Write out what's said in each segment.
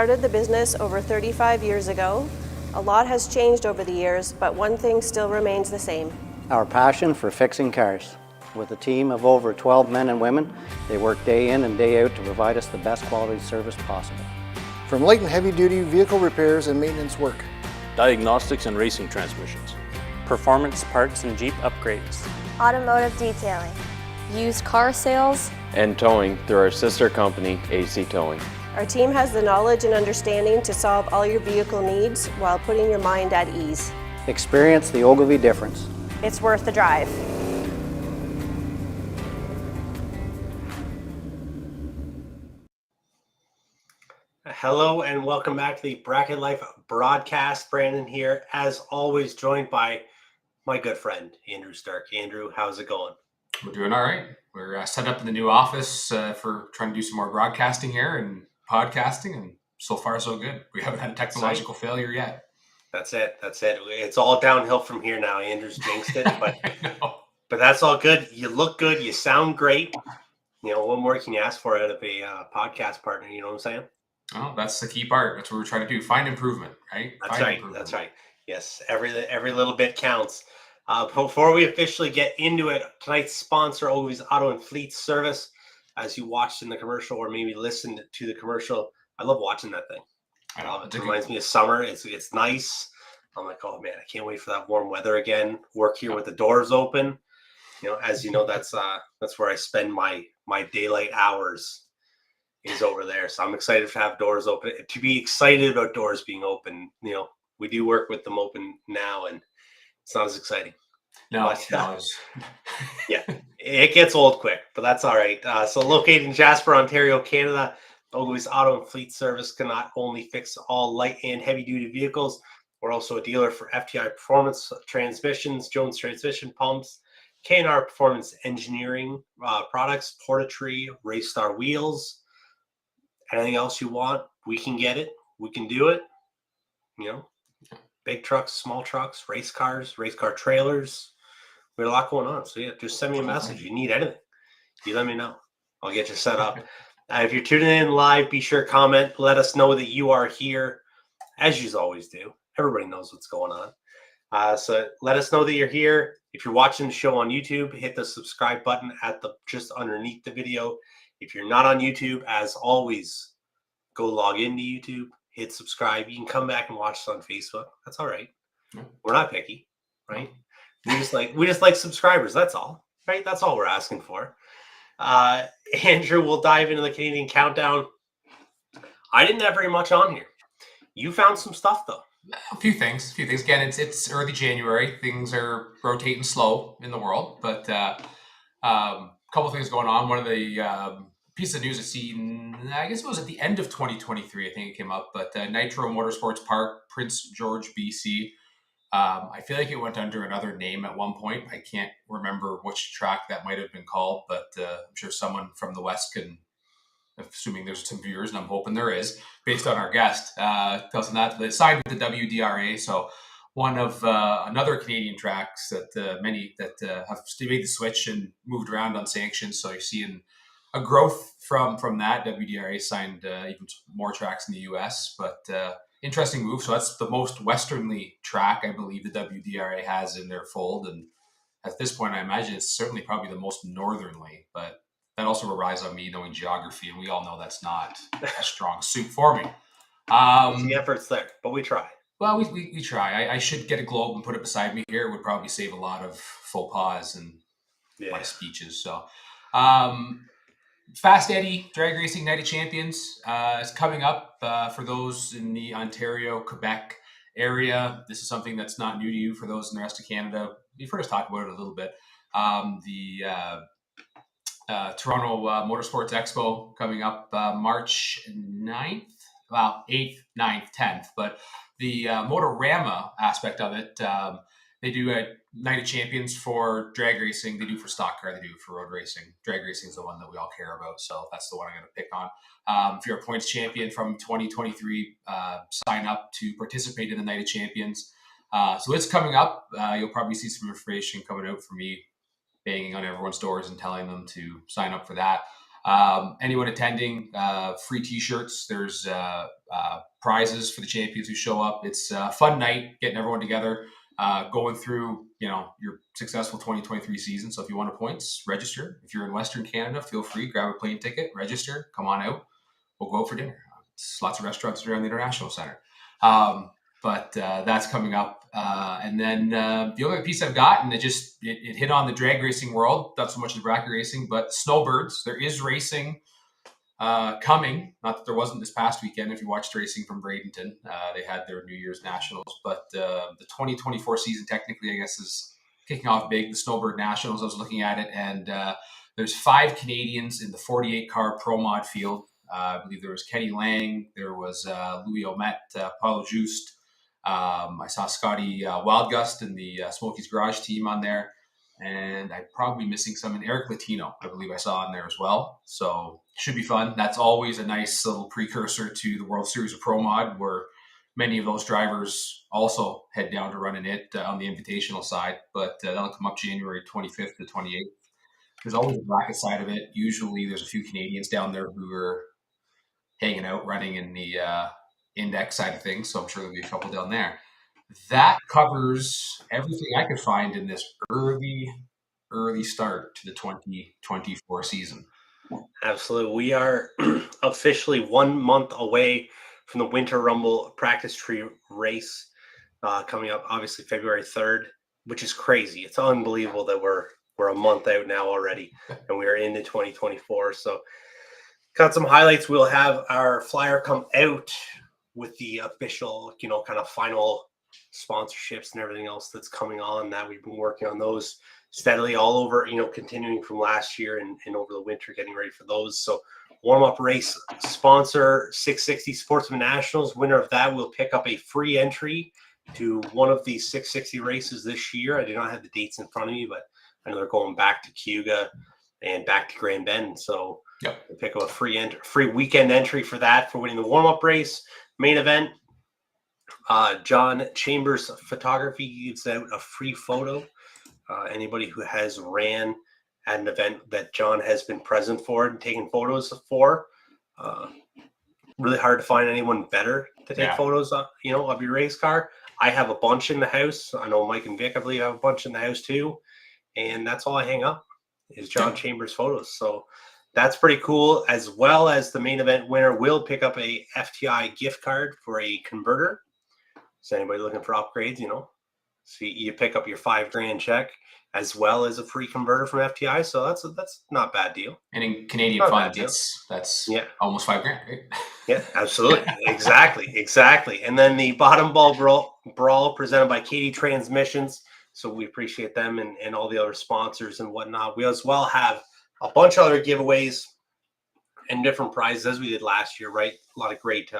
Started the business over 35 years ago. A lot has changed over the years, but one thing still remains the same. Our passion for fixing cars. With a team of over 12 men and women, they work day in and day out to provide us the best quality service possible. From light and heavy duty vehicle repairs and maintenance work, diagnostics and racing transmissions, performance parts and Jeep upgrades, automotive detailing, used car sales, and towing through our sister company, AC Towing. Our team has the knowledge and understanding to solve all your vehicle needs while putting your mind at ease. Experience the Ogilvie difference. It's worth the drive. Hello and welcome back to the Bracket Life broadcast. Brayden here, as always, joined by my good friend, Andrew Stark. Andrew, how's it going? We're doing all right. We're set up in the new office for trying to do some more broadcasting here and podcasting, and so far so good. We haven't had a technological failure yet. That's it. It's all downhill from here now. Andrew's jinxed it, but that's all good. You look good. You sound great. You know, what more can you ask for out of a podcast partner? You know what I'm saying? Well, that's the key part. That's what we're trying to do. Find improvement, right? That's right. Yes, every little bit counts. Before we officially get into it, tonight's sponsor, OGILVIE'S Auto and Fleet Service. As you watched in the commercial or maybe listened to the commercial, I love watching that thing. I love it. It reminds me of summer. It's nice. I'm like, oh man, I can't wait for that warm weather again. Work here with the doors open. You know, as you know, that's where I spend my daylight hours is over there. So I'm excited to have doors open. To be excited about doors being open, you know, we do work with them open now, and it's not as exciting. No, yeah, it gets old quick, but that's all right. So located in Jasper, Ontario, Canada, OGILVIE'S Auto and Fleet Service can not only fix all light and heavy duty vehicles, we're also a dealer for FTI Performance Transmissions, Jones Transmission Pumps, K&R Performance Engineering products, Portatree, Race Star Wheels. Anything else you want, we can get it. We can do it. You know, big trucks, small trucks, race cars, race car trailers. We have a lot going on. So yeah, just send me a message. You need anything, you let me know. I'll get you set up. If you're tuning in live, be sure to comment. Let us know that you are here, as you always do. Everybody knows what's going on. So let us know that you're here. If you're watching the show on YouTube, hit the subscribe button at the just underneath the video. If you're not on YouTube, as always, go log into YouTube, hit subscribe. You can come back and watch us on Facebook. That's all right. We're not picky, right? We just like subscribers. That's all, right? That's all we're asking for. Andrew, we'll dive into the Canadian countdown. I didn't have very much on here. You found some stuff though. A few things. Again, it's early January. Things are rotating slow in the world, but couple things going on. One of the pieces of news I've seen, I guess it was at the end of 2023, I think it came up, but Nitro Motorsports Park, Prince George, BC. I feel like it went under another name at one point. I can't remember which track that might have been called, but I'm sure someone from the West can, assuming there's some viewers, and I'm hoping there is, based on our guest, tell us on that. They signed with the WDRA, so one of another Canadian tracks that many that have made the switch and moved around on sanctions. So you're seeing a growth from that. WDRA signed even more tracks in the US, but interesting move. So that's the most westernly track I believe the WDRA has in their fold. And at this point, I imagine it's certainly probably the most northernly, but that also relies on me knowing geography. And we all know that's not a strong suit for me. The effort's there, but we try. Well, we try. I should get a globe and put it beside me here. It would probably save a lot of faux pas and my speeches. So, Fast Eddie Drag Racing Night of Champions is coming up for those in the Ontario, Quebec area. This is something that's not new to you. For those in the rest of Canada, you've heard us talk about it a little bit. The Toronto Motorsports Expo coming up March 9th. Well, 8th, 9th, 10th. But the Motorama aspect of it, they do a Night of Champions for drag racing. They do for stock car. They do for road racing. Drag racing is the one that we all care about. So that's the one I'm going to pick on. If you're a points champion from 2023, sign up to participate in the Night of Champions. So it's coming up. You'll probably see some information coming out from me banging on everyone's doors and telling them to sign up for that. Anyone attending, free T-shirts. There's prizes for the champions who show up. It's a fun night, getting everyone together, going through your successful 2023 season. So if you want points, register. If you're in Western Canada, feel free, grab a plane ticket, register, come on out. We'll go out for dinner. It's lots of restaurants around the International Center. But that's coming up. And then the other piece I've got, and it hit on the drag racing world, not so much the bracket racing, but snowbirds. There is racing coming. Not that there wasn't this past weekend. If you watched racing from Bradenton, they had their New Year's Nationals. But the 2024 season, technically, I guess, is kicking off big. The Snowbird Nationals, I was looking at it, and there's 5 Canadians in the 48-car Pro Mod field. I believe there was Kenny Lang, there was Louis Omet, Paulo Just. I saw Scotty Wildgust in the Smokies Garage team on there. And I'm probably missing some. And Eric Latino, I believe I saw on there as well. So should be fun. That's always a nice little precursor to the World Series of Pro Mod, where many of those drivers also head down to running it on the invitational side. But that'll come up January 25th to 28th. There's always a bracket side of it. Usually there's a few Canadians down there who are hanging out, running in the index side of things. So I'm sure there'll be a couple down there. That covers everything I could find in this early start to the 2024 season. Absolutely. We are officially 1 month away from the Winter Rumble practice tree race coming up, obviously February 3rd, which is crazy. It's unbelievable that we're a month out now already, and we are into 2024. So got some highlights. We'll have our flyer come out with the official, kind of final sponsorships and everything else that's coming on. That we've been working on those steadily all over, continuing from last year and over the winter, getting ready for those. So warm-up race sponsor 660 Sportsman Nationals. Winner of that will pick up a free entry to one of these 660 races this year. I do not have the dates in front of me, but I know they're going back to Cayuga and back to Grand Bend. So pick up a free weekend entry for that, for winning the warm-up race. Main event, John Chambers Photography gives out a free photo. Anybody who has ran at an event that John has been present for and taken photos for. Really hard to find anyone better to take photos of, of your race car. I have a bunch in the house. I know Mike and Vic, I believe, have a bunch in the house too. And that's all I hang up is John Chambers photos. So that's pretty cool, as well as the main event winner will pick up a FTI gift card for a converter. So anybody looking for upgrades, so you pick up your $5,000 check as well as a free converter from FTI. So that's not a bad deal. And in Canadian funds, that's almost $5,000, right? Yeah, absolutely. Exactly. And then the bottom ball brawl presented by Katie Transmissions. So we appreciate them and all the other sponsors and whatnot. We as well have a bunch of other giveaways and different prizes as we did last year, right? A lot of great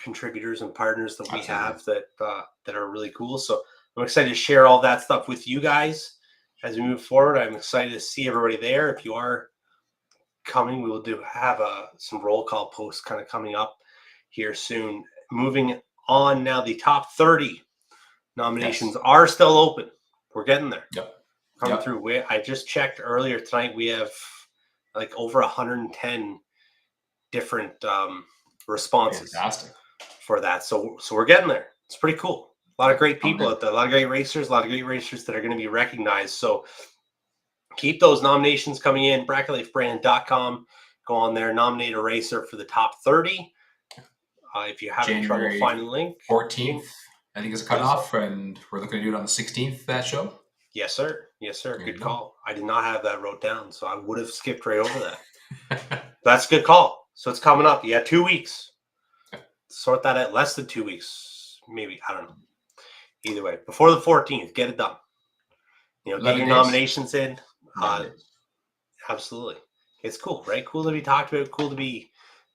contributors and partners that we have that are really cool. So I'm excited to share all that stuff with you guys as we move forward. I'm excited to see everybody there. If you are coming, we will have some roll call posts kind of coming up here soon. Moving on now, the top 30 nominations are still open. We're getting there. Coming through. I just checked earlier tonight. We have like over 110 different responses for that. So we're getting there. It's pretty cool. A lot of great people out there. A lot of great racers. A lot of great racers that are going to be recognized. So keep those nominations coming in. BracketLifeBrand.com. Go on there. Nominate a racer for the top 30. If you have trouble finding the link. 14th, I think, is a cutoff, and we're looking to do it on the 16th, that show. Yes, sir. Good call. I did not have that wrote down, so I would have skipped right over that. That's a good call. So it's coming up. 2 weeks. Sort that out. Less than 2 weeks, maybe. I don't know. Either way, before the 14th, get it done. Get your nominations in. Absolutely. It's cool, right? Cool to be talked about. Cool to be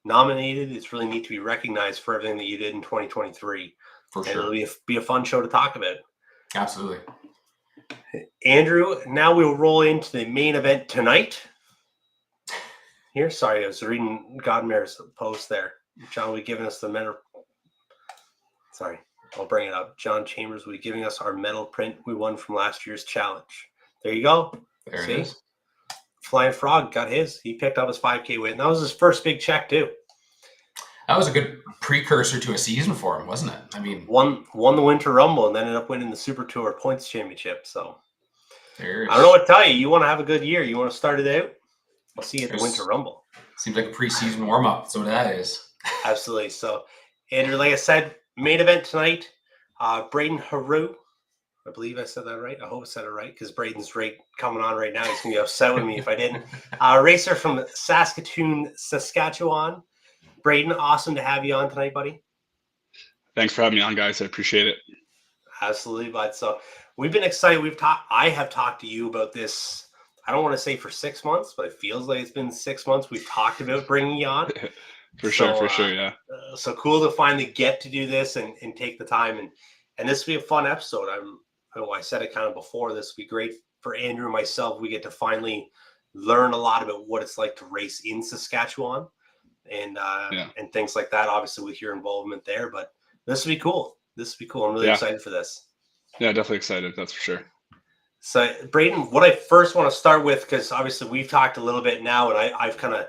nominated. It's really neat to be recognized for everything that you did in 2023. For sure. It'll be a fun show to talk about. Absolutely. Andrew, now we'll roll into the main event tonight. Here, sorry, I was reading Godmare's post there. John will be giving us the medal. Sorry, I'll bring it up. John Chambers will be giving us our medal print we won from last year's challenge. There you go. There it is. Flying Frog got his. He picked up his 5K win. That was his first big check too. That was a good precursor to a season for him, wasn't it? I mean, won the Winter Rumble and ended up winning the Super Tour Points Championship. So I there's, don't know what to tell you. You want to have a good year. You want to start it out? I'll see you at the There's- Winter Rumble. seems like a preseason warm up. So that is. Absolutely. So, Andrew, like I said, main event tonight. Brayden Heroux. I believe I said that right. I hope I said it right because Brayden's coming on right now. He's going to be upset with me if I didn't. Racer from Saskatoon, Saskatchewan. Brayden, awesome to have you on tonight, buddy. Thanks for having me on, guys. I appreciate it. Absolutely, bud. So we've been excited. I have talked to you about this. I don't want to say for 6 months, but it feels like it's been 6 months. We've talked about bringing you on. For sure, yeah. So cool to finally get to do this and take the time. And this will be a fun episode. I said it kind of before. This will be great for Andrew and myself. We get to finally learn a lot about what it's like to race in Saskatchewan and things like that, obviously with your involvement there. But this will be cool. I'm really excited for this. Yeah, definitely excited. That's for sure. So, Brayden, what I first want to start with, because obviously we've talked a little bit now, and I've kind of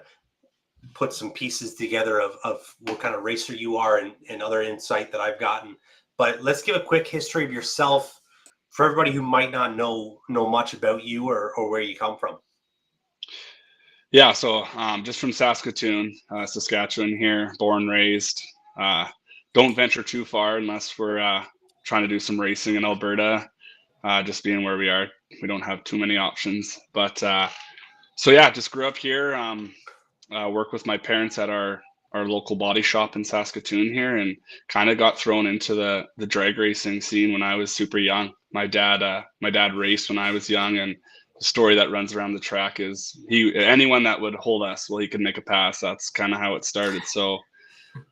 put some pieces together of what kind of racer you are and other insight that I've gotten. But let's give a quick history of yourself for everybody who might not know much about you or where you come from. Yeah, so just from Saskatoon, Saskatchewan here, born, raised. Don't venture too far unless we're trying to do some racing in Alberta. Just being where we are, we don't have too many options. But so yeah, just grew up here. Work with my parents at our local body shop in Saskatoon here, and kind of got thrown into the drag racing scene when I was super young. My dad raced when I was young, and the story that runs around the track is anyone that would hold us, well, he could make a pass. That's kind of how it started. So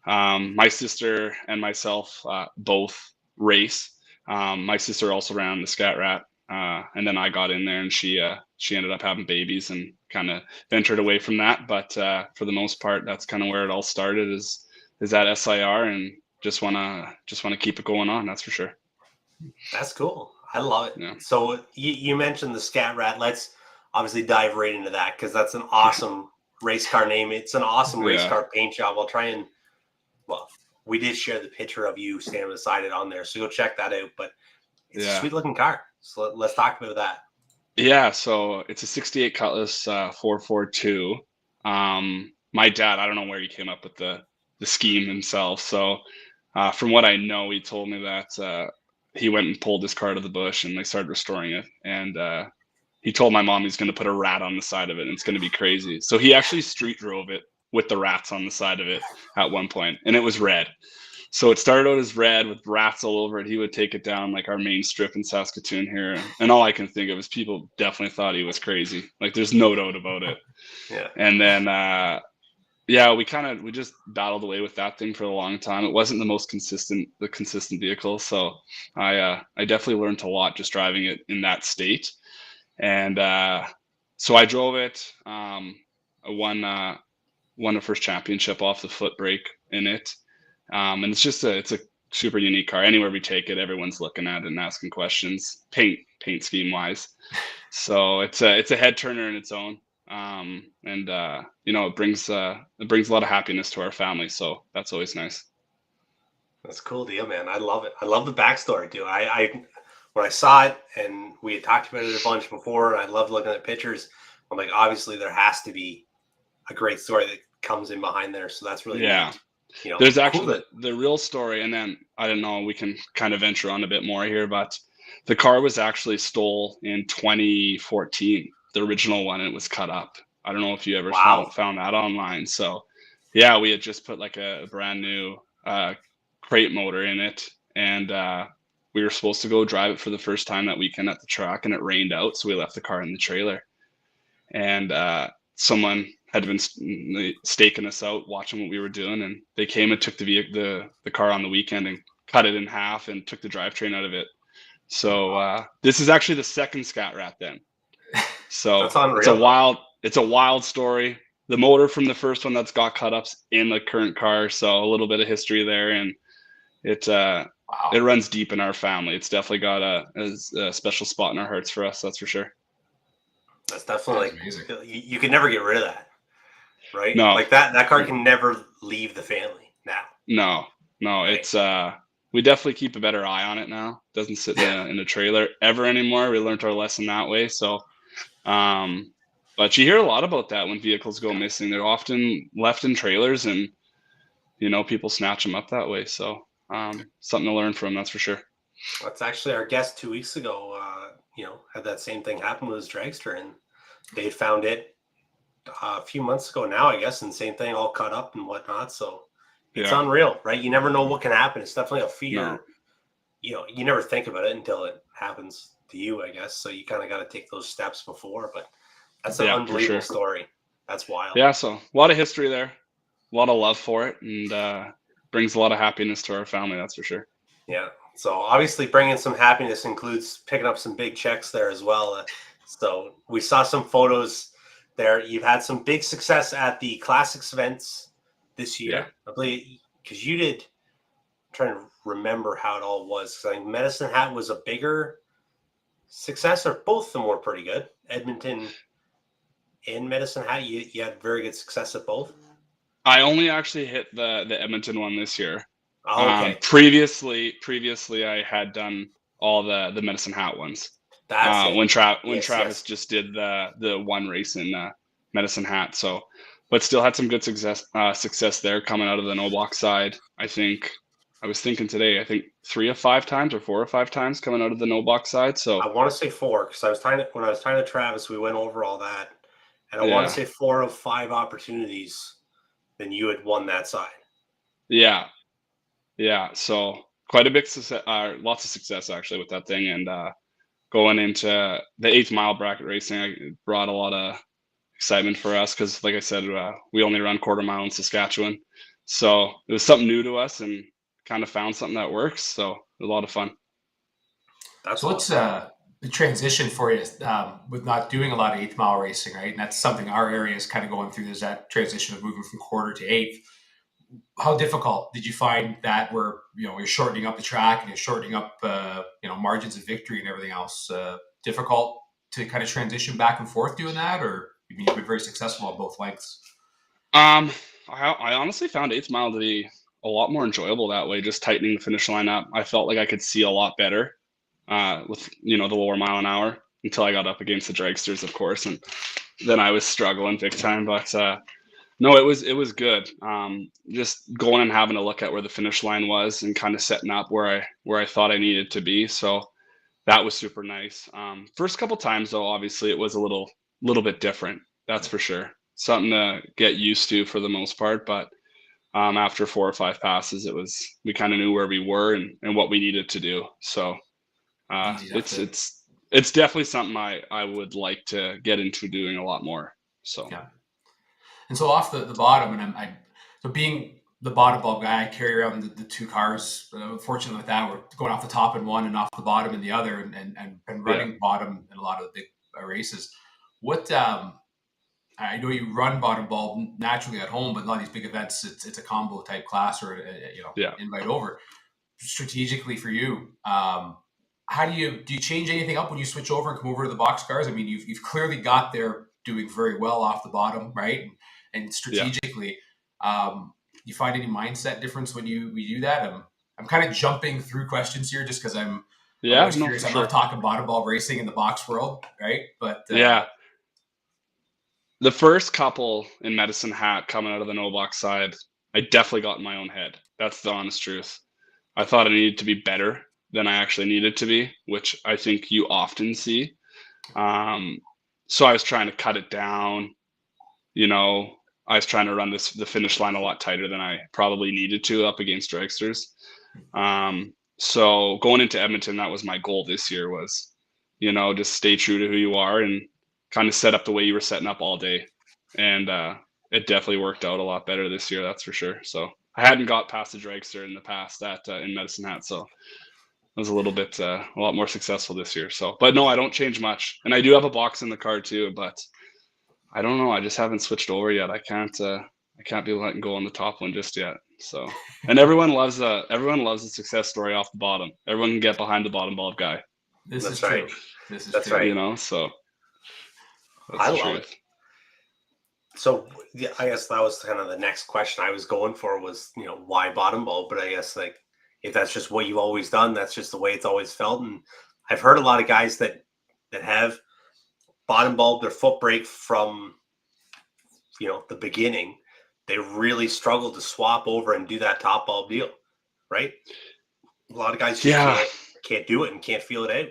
my sister and myself both race. My sister also ran the Scat Rat, and then I got in there, and she ended up having babies and kind of ventured away from that. But for the most part, that's kind of where it all started. Is at SIR, and just wanna keep it going on. That's for sure. That's cool. I love it. Yeah. So you mentioned the Scat Rat. Let's obviously dive right into that because that's an awesome race car name. It's an awesome race car paint job. I'll try and we did share the picture of you standing beside it on there, so go check that out. But it's a sweet looking car. So let's talk about that. Yeah, so it's a 68 Cutlass 442. My dad, I don't know where he came up with the scheme himself. So from what I know, he told me that he went and pulled this car out of the bush and they started restoring it. And he told my mom he's going to put a rat on the side of it and it's going to be crazy. So he actually street drove it with the rats on the side of it at one point, and it was red. So it started out as red with rats all over it. He would take it down like our main strip in Saskatoon here, and all I can think of is people definitely thought he was crazy. Like there's no doubt about it. Yeah. And then we just battled away with that thing for a long time. It wasn't the most consistent vehicle, so I definitely learned a lot just driving it in that state. And so I drove it. I won the first championship off the foot brake in it. And it's a super unique car. Anywhere we take it, everyone's looking at it and asking questions, paint scheme wise. So it's a head turner in its own. It brings a lot of happiness to our family. So that's always nice. That's a cool deal, man. I love it. I love the backstory too. When I saw it and we had talked about it a bunch before, and I loved looking at pictures, I'm like, obviously there has to be a great story that comes in behind there. So that's really neat. There's actually the real story, and then I don't know, we can kind of venture on a bit more here, but the car was actually stole in 2014, the original one. It was cut up. I don't know if you ever found that online. So yeah, we had just put like a brand new crate motor in it, and we were supposed to go drive it for the first time that weekend at the track, and it rained out, so we left the car in the trailer. And someone had been staking us out, watching what we were doing, and they came and took the car on the weekend and cut it in half and took the drivetrain out of it. So this is actually the second Scat Rat then. So it's a wild story. The motor from the first one that's got cut ups in the current car, so a little bit of history there, and it runs deep in our family. It's definitely got a special spot in our hearts for us, that's for sure. That's definitely That's amazing. you can never get rid of that, right? No. Like that car can never leave the family now. No, Right. it's we definitely keep a better eye on it now. Doesn't sit in a trailer ever anymore. We learned our lesson that way. So, but you hear a lot about that when vehicles go missing. They're often left in trailers, and people snatch them up that way. So, something to learn from, that's for sure. That's actually our guest 2 weeks ago. Had that same thing happen with his dragster, and they had found it a few months ago now, I guess, and same thing, all cut up and whatnot. So it's unreal, right? You never know what can happen. It's definitely a fear. No. You never think about it until it happens to you, I guess. So you kind of got to take those steps before. But that's an unbelievable story. That's wild. Yeah, so a lot of history there, a lot of love for it, and brings a lot of happiness to our family, that's for sure. Yeah. So obviously bringing some happiness includes picking up some big checks there as well. So we saw some photos there. You've had some big success at the Classics events this year. I believe because you did. I'm trying to remember how it all was. I think Medicine Hat was a bigger success, or both of them were pretty good. Edmonton and Medicine Hat, you had very good success at both. I only actually hit the Edmonton one this year. Oh, okay. Previously, I had done all the Medicine Hat ones. That's it. When Travis just did the one race in Medicine Hat. So, but still had some good success there coming out of the no block side. I was thinking today, I think 3 of 5 times or 4 or 5 times coming out of the no block side. So I want to say 4 because when I was talking to Travis, we went over all that, and I want to say 4 of 5 opportunities. Then you had won that side. Yeah. So quite a big success, lots of success actually with that thing, and going into the 8th mile bracket racing, it brought a lot of excitement for us because, like I said, we only run quarter mile in Saskatchewan, so it was something new to us and kind of found something that works. So it was a lot of fun. So what's the transition for you with not doing a lot of 8th mile racing, right? And that's something our area is kind of going through. There's that transition of moving from quarter to 8th. How difficult did you find that where, you're shortening up the track and you're shortening up, margins of victory and everything else? Difficult to kind of transition back and forth doing that, or you've been very successful on both lengths? I honestly found 8th mile to be a lot more enjoyable that way, just tightening the finish line up. I felt like I could see a lot better with, the lower mile an hour until I got up against the dragsters, of course. And then I was struggling big time, but no, it was good. Just going and having a look at where the finish line was and kind of setting up where I thought I needed to be. So that was super nice. First couple times though, obviously it was a little bit different. That's for sure. Something to get used to for the most part. But after 4 or 5 passes, we kind of knew where we were and what we needed to do. So it's definitely something I would like to get into doing a lot more. So yeah. And so off the bottom, and so being the bottom bulb guy, I carry around the 2 cars. Fortunately with that, we're going off the top in one and off the bottom in the other, and running bottom in a lot of the big races. What I know you run bottom bulb naturally at home, but a lot of these big events, it's a combo type class or invite over. Strategically for you, how do you change anything up when you switch over and come over to the box cars? I mean, you've clearly got there doing very well off the bottom, right? And strategically, you find any mindset difference when you do that? I'm kind of jumping through questions here just because I'm curious. I love talking bottom bulb racing in the box world, right? But the first couple in Medicine Hat coming out of the no box side, I definitely got in my own head. That's the honest truth. I thought I needed to be better than I actually needed to be, which I think you often see. So I was trying to cut it down. I was trying to run the finish line a lot tighter than I probably needed to up against dragsters. So going into Edmonton, that was my goal this year was, just stay true to who you are and kind of set up the way you were setting up all day. And it definitely worked out a lot better this year, that's for sure. So I hadn't got past the dragster in the past in Medicine Hat. So it was a lot more successful this year. So, but no, I don't change much. And I do have a box in the car too, but I don't know. I just haven't switched over yet. I can't be letting go on the top one just yet. So, and everyone loves a success story off the bottom. Everyone can get behind the bottom bulb guy. This is true. That's right. So I love it. So yeah, I guess that was kind of the next question I was going for was, why bottom bulb? But I guess like if that's just what you've always done, that's just the way it's always felt. And I've heard a lot of guys that have bottom bulb their foot brake from the beginning. They really struggle to swap over and do that top bulb deal, right? A lot of guys just can't do it and can't feel it out.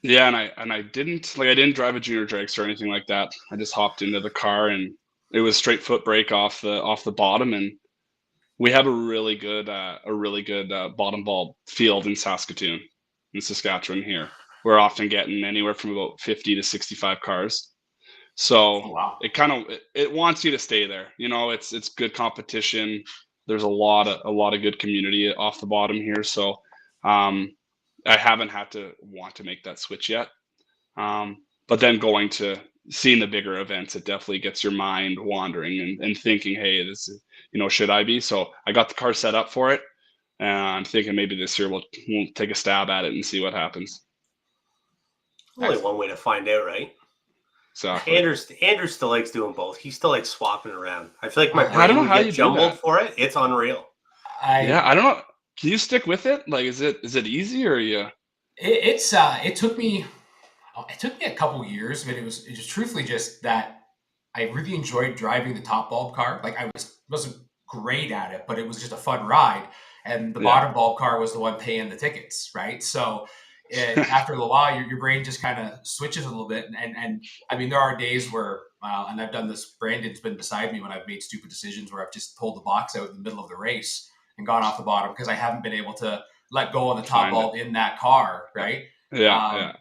Yeah, and I didn't drive a junior dragster or anything like that. I just hopped into the car and it was straight foot brake off the bottom, and we have a really good bottom bulb field in Saskatchewan here. We're often getting anywhere from about 50 to 65 cars. So it wants you to stay there. It's good competition. There's a lot of good community off the bottom here. So I haven't had to want to make that switch yet. But then going to seeing the bigger events, it definitely gets your mind wandering and thinking, hey, this is, should I be? So I got the car set up for it. And I'm thinking maybe this year we'll take a stab at it and see what happens. Only one way to find out, right? Exactly. Andrew still likes doing both. He still likes swapping around. I feel like my I don't know brain how would you get do jumbled that. for it. It's unreal. I don't know. Can you stick with it? Like, is it easy or you? It took me a couple years, but it was truthfully just that I really enjoyed driving the top bulb car. Like I wasn't great at it, but it was just a fun ride. And the bottom bulb car was the one paying the tickets, right? So after a little while, your brain just kind of switches a little bit. And I mean, there are days where, and I've done this, Brandon's been beside me when I've made stupid decisions where I've just pulled the box out in the middle of the race and gone off the bottom because I haven't been able to let go of the top bulb in that car, right? And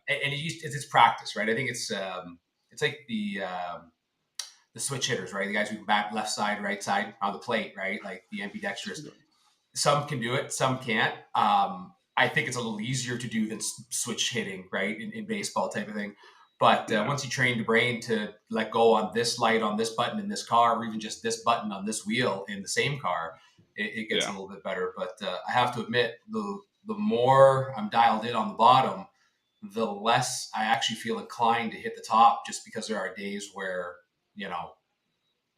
it's practice, right? I think it's like the switch hitters, right? The guys who bat left side, right side on the plate, right? Like the ambidextrous. Some can do it, some can't. I think it's a little easier to do than switch hitting, right? In baseball type of thing. But once you train the brain to let go on this light, on this button in this car, or even just this button on this wheel in the same car, it gets a little bit better. But I have to admit, the more I'm dialed in on the bottom, the less I actually feel inclined to hit the top, just because there are days where,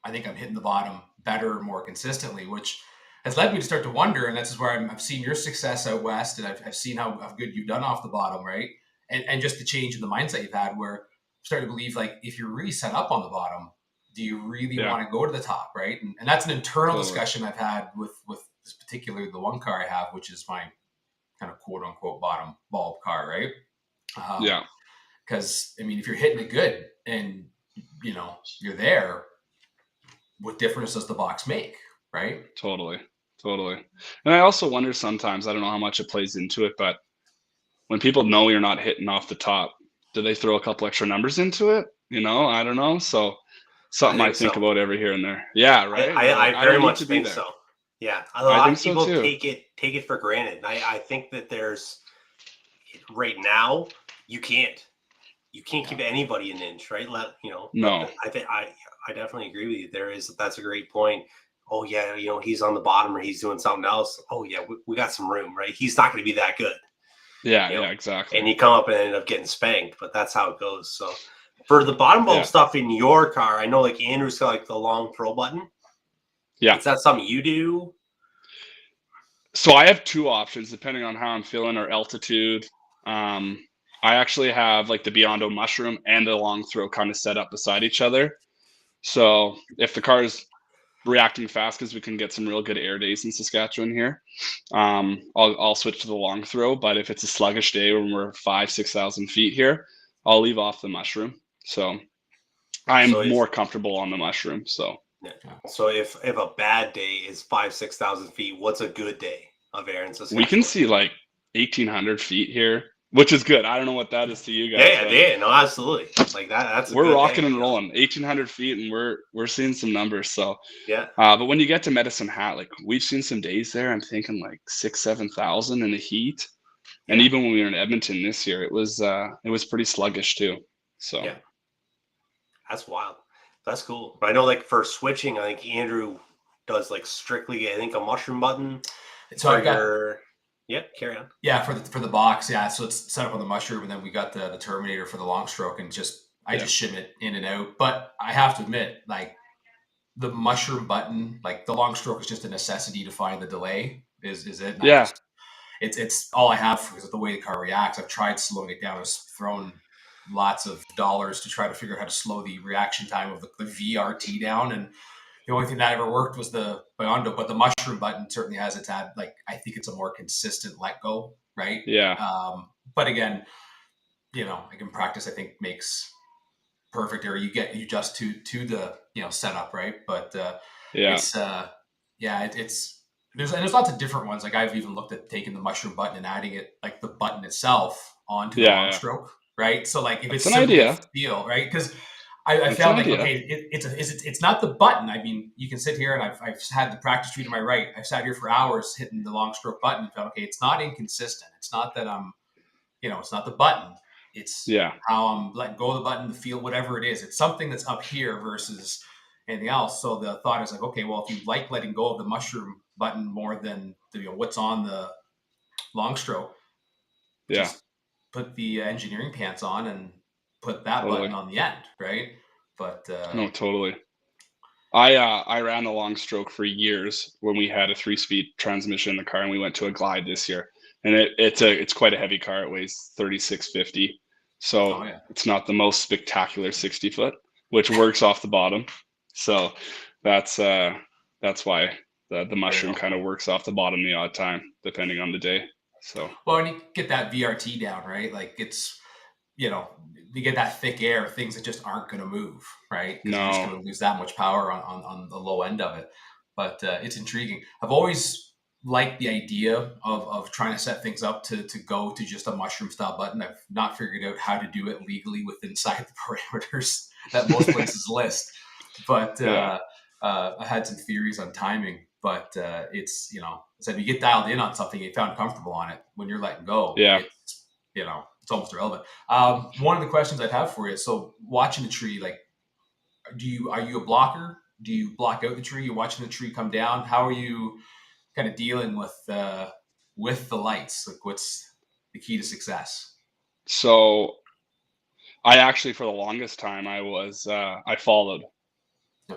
I think I'm hitting the bottom better, more consistently, which has led me to start to wonder. And that's where I've seen your success out west, and I've seen how good you've done off the bottom, right? And just the change in the mindset you've had, where I'm starting to believe, like, if you're really set up on the bottom, do you really want to go to the top, right? And that's an internal discussion I've had with this particularly the one car I have, which is my kind of quote unquote bottom bulb car, right? Because I mean, if you're hitting it good and you're there, what difference does the box make, right? Totally. And I also wonder sometimes, I don't know how much it plays into it, but when people know you're not hitting off the top, do they throw a couple extra numbers into it? I don't know. So something I think about every here and there. Yeah, right. I very much think so. Yeah, a lot of people so take it for granted. And I think that there's right now you can't keep anybody an inch, right? No. I definitely agree with you. That's a great point. Oh yeah, he's on the bottom or he's doing something else. Oh yeah, we got some room, right? He's not going to be that good. Yeah, exactly. And you come up and end up getting spanked, but that's how it goes. So for the bottom bulb stuff in your car, I know like Andrew's got like the long throw button. Yeah. Is that something you do? So I have two options depending on how I'm feeling or altitude. I actually have like the Biondo mushroom and the long throw kind of set up beside each other. So if the car is reacting fast, because we can get some real good air days in Saskatchewan here, I'll switch to the long throw. But if it's a sluggish day when we're 5,000-6,000 feet here, I'll leave off the mushroom. So I'm more comfortable on the mushroom. So if a bad day is 5,000-6,000 feet, what's a good day of air in Saskatchewan? We can see like 1,800 feet here, which is good. I don't know what that is to you guys. Yeah, no, absolutely. Like that's we're rocking and rolling 1,800 feet, and we're seeing some numbers. So but when you get to Medicine Hat, like we've seen some days there, I'm thinking like 6,000-7,000 in the heat, and even when we were in Edmonton this year, it was pretty sluggish too. So that's wild. That's cool. But I know like for switching, I think Andrew does like strictly, I think, a mushroom button. So I got. Carry on. Yeah, for the box, so it's set up on the mushroom, and then we got the Terminator for the long stroke, and just I just shim it in and out. But I have to admit, like the mushroom button, like the long stroke is just a necessity to find the delay. Is it? And Yeah. it's all I have because of the way the car reacts. I've tried slowing it down. I've thrown lots of dollars to try to figure out how to slow the reaction time of the VRT down, and the only thing that ever worked was the Biondo. But the mushroom button certainly has its I think it's a more consistent let go, right? Yeah. But again, like in practice, I think makes perfect, or you adjust to the setup, right? But Yeah. it's there's lots of different ones. Like I've even looked at taking the mushroom button and adding it, like the button itself, onto the long stroke, right? So like if That's it's an simply idea. a feel, right? Because I That's found an like, idea. okay, it's not the button. I mean, you can sit here and I've had the practice tree to my right. I've sat here for hours hitting the long stroke button and found, okay, it's not inconsistent. It's not that it's not the button. It's how I'm letting go of the button, the feel, whatever it is. It's something that's up here versus anything else. So the thought is like, okay, well, if you like letting go of the mushroom button more than what's on the long stroke, just put the engineering pants on and put that button on the end, right? But no, totally. I ran a long stroke for years when we had a 3-speed transmission in the car, and we went to a Glide this year. And it's quite a heavy car. It weighs 3650, so it's not the most spectacular 60 foot, which works off the bottom. So that's why the mushroom kind of works off the bottom the odd time, depending on the day. So well, and you get that VRT down, right? Like it's you get that thick air, things that just aren't going to move, right? Because you're just going to lose that much power on the low end of it. But it's intriguing. I've always liked the idea of trying to set things up to go to just a mushroom style button. I've not figured out how to do it legally inside the parameters that most places list. But I had some theories on timing. But it's so if you get dialed in on something, you found comfortable on it. When you're letting go, it's it's almost irrelevant. One of the questions I'd have for you, so watching the tree, like, are you a blocker? Do you block out the tree? You're watching the tree come down. How are you kind of dealing with the lights? Like, what's the key to success? So I actually, for the longest time, I followed.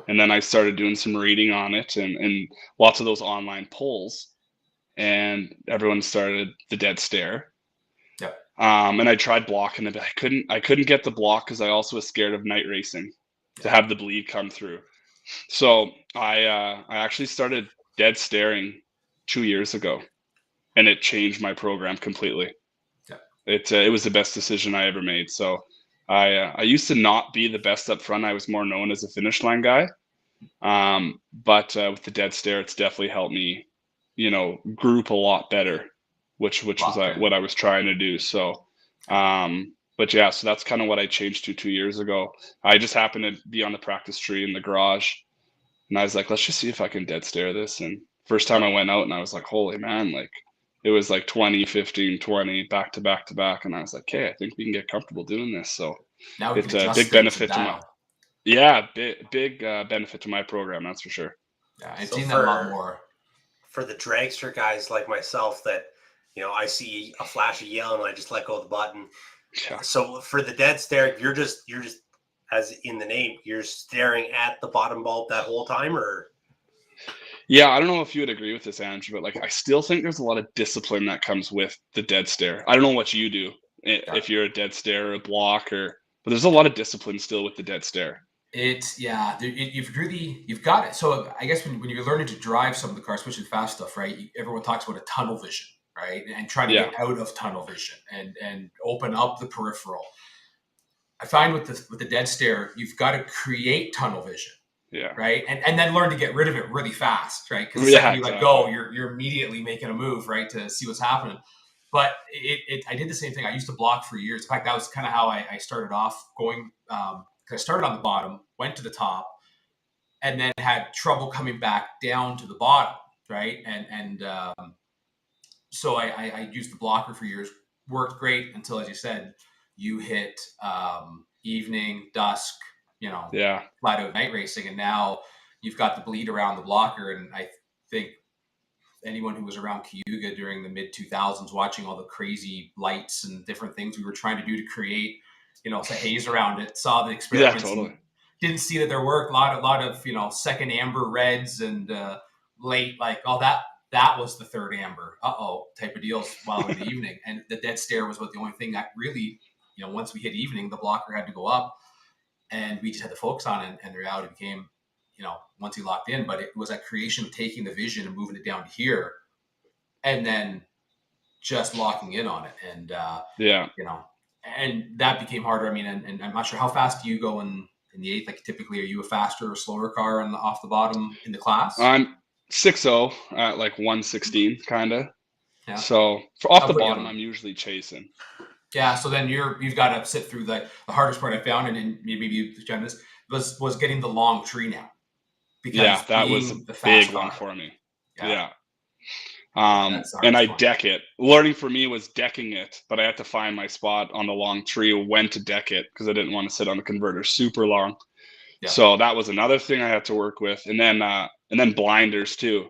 And then I started doing some reading on it and lots of those online polls, and everyone started the dead stare. And I tried blocking it, but I couldn't get the block because I also was scared of night racing to have the bleed come through. So I actually started dead staring 2 years ago, and it changed my program completely. It was the best decision I ever made. So I used to not be the best up front. I was more known as a finish line guy. But with the dead stare, it's definitely helped me, group a lot better, which was what I was trying to do. So, but yeah, so that's kind of what I changed to 2 years ago. I just happened to be on the practice tree in the garage, and I was like, let's just see if I can dead stare this. And first time I went out, and I was like, holy man, like it was like 20, 15, 20 back to back to back. And I was like, okay, I think we can get comfortable doing this. So now it's a big benefit to my, big benefit to my program. That's for sure. Yeah, I've seen that a lot more. For the dragster guys like myself that, I see a flash of yellow and I just let go of the button. Yeah. So for the dead stare, you're just as in the name, you're staring at the bottom bulb that whole time, or? Yeah, I don't know if you would agree with this, Andrew, but like I still think there's a lot of discipline that comes with the dead stare. I don't know what you do if you're a dead stare or a block, but there's a lot of discipline still with the dead stare. You've got it. So I guess when you're learning to drive some of the cars, especially fast stuff, right? Everyone talks about a tunnel vision, right? And try to get out of tunnel vision and open up the peripheral. I find with the dead stare, you've got to create tunnel vision. Yeah. Right. And then learn to get rid of it really fast, right? Because the second you let go, you're immediately making a move, right, to see what's happening. But I did the same thing. I used to block for years. In fact, that was kind of how I started off going. I started on the bottom, went to the top, and then had trouble coming back down to the bottom, right? And so I used the blocker for years. Worked great until, as you said, you hit evening, dusk, flat out night racing, and now you've got the bleed around the blocker. And I think anyone who was around Cayuga during the mid 2000s, watching all the crazy lights and different things we were trying to do to create some haze around it, saw the Yeah, experiments, totally. and didn't see that there were a lot of second amber reds and late, like, oh, that was the third amber, type of deals while in the evening. And the dead stare was about the only thing that really, once we hit evening, the blocker had to go up, and we just had to focus on it. And the reality became, once he locked in, but it was that creation of taking the vision and moving it down to here, and then just locking in on it. And Yeah. and that became harder. I mean, and I'm not sure how fast do you go in the eighth. Like, typically, are you a faster or slower car off the bottom in the class? I'm 6.0 at like 116 kind of. Yeah. So off I'll the put you bottom, on. I'm usually chasing. Yeah, so then you've got to sit through the hardest part I found, and maybe you've done this, was getting the long tree now. Because Yeah, that was a being the big fast one car, for me. Yeah. Yeah. That's the And I hardest one. deck it. Learning for me was decking it, but I had to find my spot on the long tree when to deck it because I didn't want to sit on the converter super long. Yeah. So that was another thing I had to work with. And then blinders too.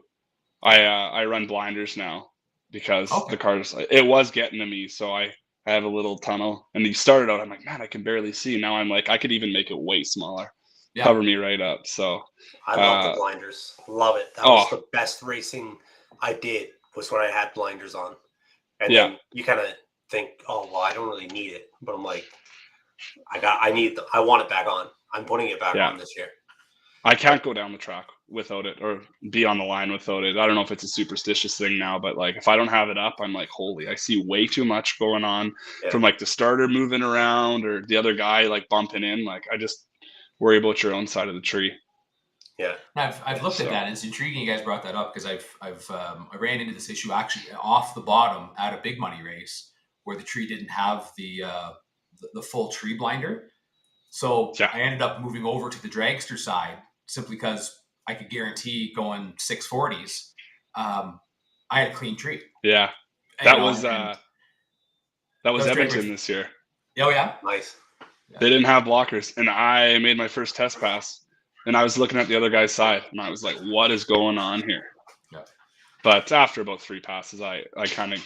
I run blinders now because the car's, it was getting to me. So I have a little tunnel, and you started out, I'm like, man, I can barely see. Now I'm like, I could even make it way smaller, cover me right up. So I love the blinders. Love it. That was the best racing I did, was when I had blinders on. And then you kind of think, oh, well, I don't really need it. But I'm like, I want it back on. I'm putting it back on this year. I can't go down the track without it, or be on the line without it. I don't know if it's a superstitious thing now, but like if I don't have it up, I'm like, holy, I see way too much going on from like the starter moving around or the other guy like bumping in. Like, I just worry about your own side of the tree. Yeah, I've looked at that, and it's intriguing you guys brought that up, because I ran into this issue actually off the bottom at a big money race where the tree didn't have the full tree blinder. So I ended up moving over to the dragster side simply because I could guarantee going 640s. I had a clean tree. Yeah, that was Edmonton this year. Oh yeah, nice. They didn't have blockers, and I made my first test pass, and I was looking at the other guy's side, and I was like, what is going on here? Yeah. But after about 3 passes, I kind of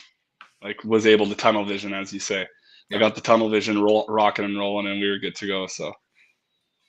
like was able to tunnel vision, as you say. I got the tunnel vision rocking and rolling, and we were good to go. So,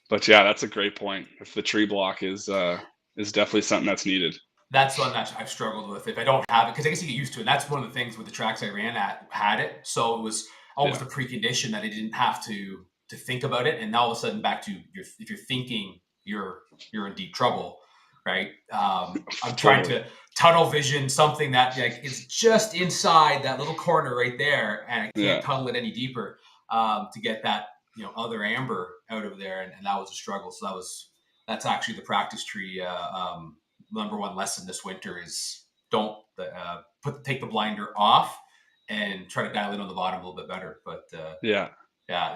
but yeah, that's a great point. If the tree block is definitely something that's needed. That's one that I've struggled with. If I don't have it, because I guess you get used to it. That's one of the things with the tracks I ran at had it, so it was almost a precondition that I didn't have to think about it. And now all of a sudden, back to if you're thinking, you're in deep trouble, right? I'm trying to tunnel vision something that like is just inside that little corner right there, and I can't tunnel it any deeper to get that other amber out of there, and that was a struggle. So that's actually the practice tree. Number one lesson this winter is don't take the blinder off and try to dial in on the bottom a little bit better. But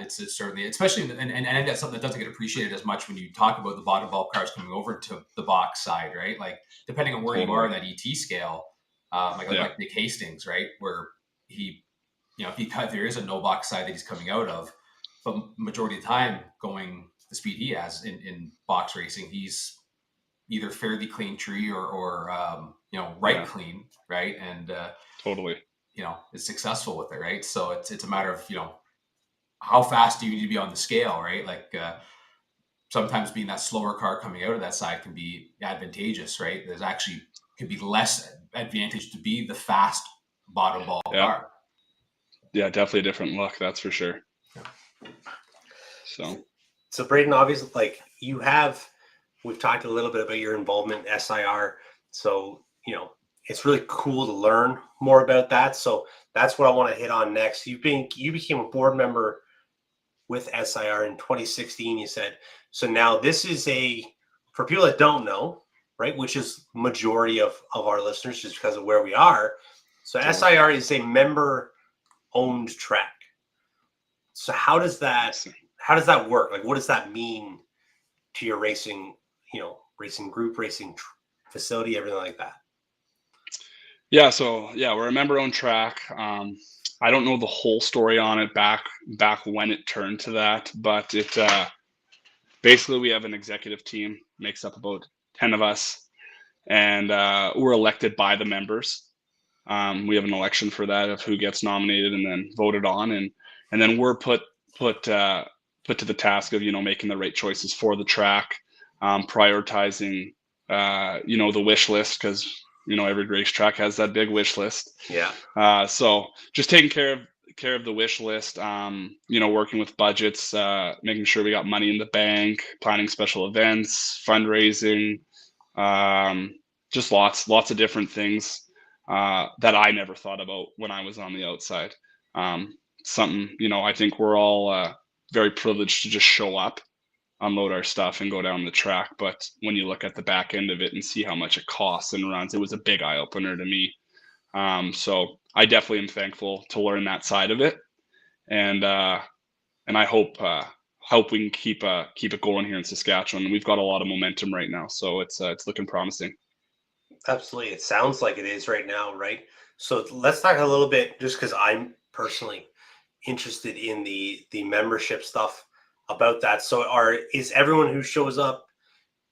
it's certainly, especially, and that's something that doesn't get appreciated as much when you talk about the bottom bulk cars coming over to the box side, right? Like, depending on where you are in that ET scale, like Nick Hastings, right, where there is a no box side that he's coming out of, but majority of the time going the speed he has in box racing, he's either fairly clean tree or clean, right, and totally, is successful with it, right? So it's a matter of how fast do you need to be on the scale, right? Like sometimes being that slower car coming out of that side can be advantageous, right? There's actually could be less advantage to be the fast bottom ball car. Yeah, definitely a different look, that's for sure. So Brayden, obviously, like we've talked a little bit about your involvement in SIR. So, it's really cool to learn more about that. So that's what I want to hit on next. You became a board member with SIR in 2016, you said. So now this is for people that don't know, right, which is majority of our listeners just because of where we are. So SIR is a member-owned track. So how does that work? Like, what does that mean to your racing, racing group, racing facility, everything like that? Yeah, so we're a member-owned track. I don't know the whole story on it back when it turned to that, but it basically we have an executive team, makes up about 10 of us, and we're elected by the members. We have an election for that of who gets nominated and then voted on, and then we're put put to the task of making the right choices for the track, prioritizing the wish list, because every racetrack has that big wish list. Yeah. So just taking care of the wish list, working with budgets, making sure we got money in the bank, planning special events, fundraising, just lots of different things that I never thought about when I was on the outside. Something, I think we're all very privileged to just show up, unload our stuff, and go down the track. But when you look at the back end of it and see how much it costs and runs, it was a big eye opener to me. So I definitely am thankful to learn that side of it, and I hope we can keep it going here in Saskatchewan. We've got a lot of momentum right now, so it's looking promising. Absolutely. It sounds like it is right now, right? So let's talk a little bit, just because I'm personally interested in the membership stuff about that. So is everyone who shows up,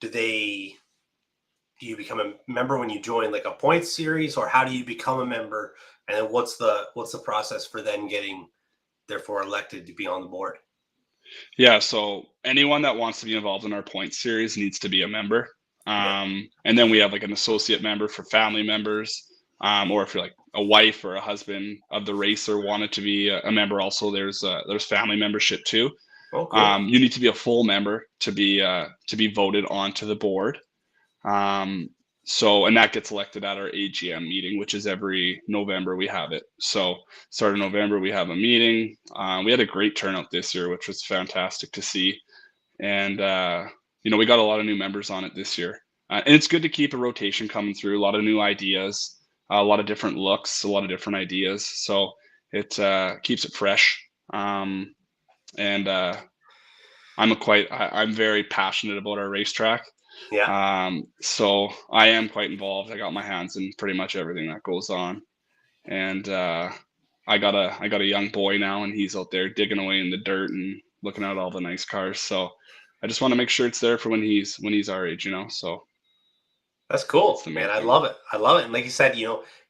do you become a member when you join like a points series, or how do you become a member? And then what's the process for then getting therefore elected to be on the board? Yeah, so anyone that wants to be involved in our points series needs to be a member. And then we have like an associate member for family members, or if you're like a wife or a husband of the racer wanted to be a member, also there's family membership too. Oh, cool. You need to be a full member to be voted onto the board. And that gets elected at our AGM meeting, which is every November we have it. So start of November, we have a meeting. We had a great turnout this year, which was fantastic to see. And, we got a lot of new members on it this year. And it's good to keep a rotation coming through, a lot of new ideas, a lot of different looks, a lot of different ideas. So it keeps it fresh. I'm very passionate about our racetrack. Yeah. So I am quite involved. I got my hands in pretty much everything that goes on. And I got a young boy now, and he's out there digging away in the dirt and looking at all the nice cars. So I just want to make sure it's there for when he's our age, So That's cool, man. I love it. And like you said,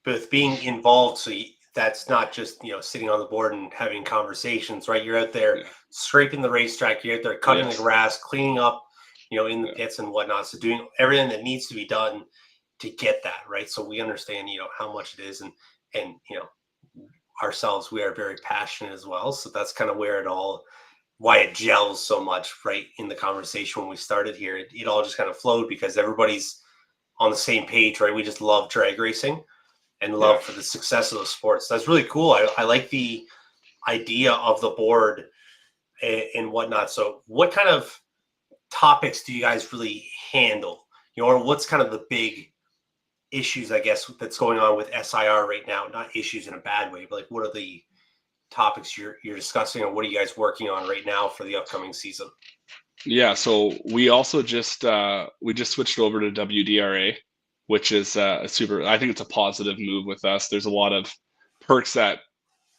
with being involved, so that's not just sitting on the board and having conversations, right? You're out there scraping the racetrack. You're out there cutting the grass, cleaning up, in the pits and whatnot. So doing everything that needs to be done to get that right. So we understand, how much it is, and ourselves, we are very passionate as well. So that's kind of why it gels so much, right? In the conversation when we started here, it all just kind of flowed because everybody's on the same page, right? We just love drag racing and love for the success of the sports. That's really cool. I like the idea of the board and whatnot. So what kind of topics do you guys really handle? Or what's kind of the big issues, I guess, that's going on with SIR right now? Not issues in a bad way, but like what are the topics you're discussing, or what are you guys working on right now for the upcoming season? Yeah, so we also just switched over to WDRA, which is I think it's a positive move with us. There's a lot of perks that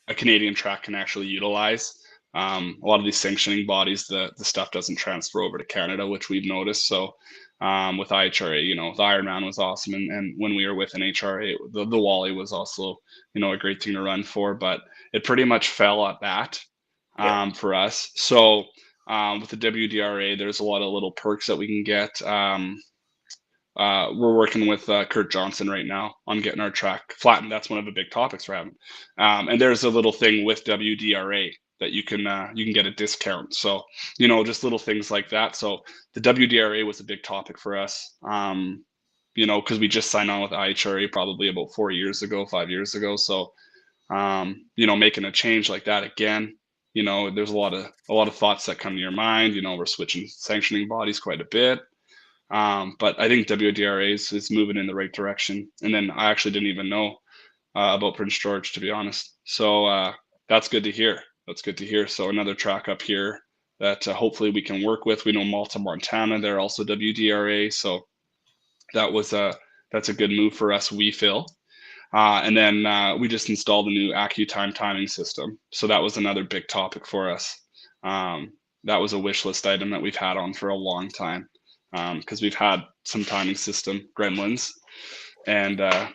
a Canadian track can actually utilize. A lot of these sanctioning bodies, the stuff doesn't transfer over to Canada, which we've noticed. So with IHRA, the Ironman was awesome, and when we were with an HRA, the Wally was also a great thing to run for, but it pretty much fell at that for us. So with the WDRA, there's a lot of little perks that we can get. We're working with Kurt Johnson right now on getting our track flattened. That's one of the big topics we're having. And there's a little thing with WDRA that you can get a discount. So, just little things like that. So the WDRA was a big topic for us, because we just signed on with IHRA probably about 5 years ago. So, making a change like that again, there's a lot of thoughts that come to your mind. We're switching sanctioning bodies quite a bit. But I think WDRA is moving in the right direction. And then I actually didn't even know about Prince George, to be honest. So that's good to hear. So another track up here that hopefully we can work with. We know Malta, Montana, they're also WDRA. So that's a good move for us, we feel. And then we just installed a new AccuTime timing system. So that was another big topic for us. That was a wish list item that we've had on for a long time, because we've had some timing system gremlins. And I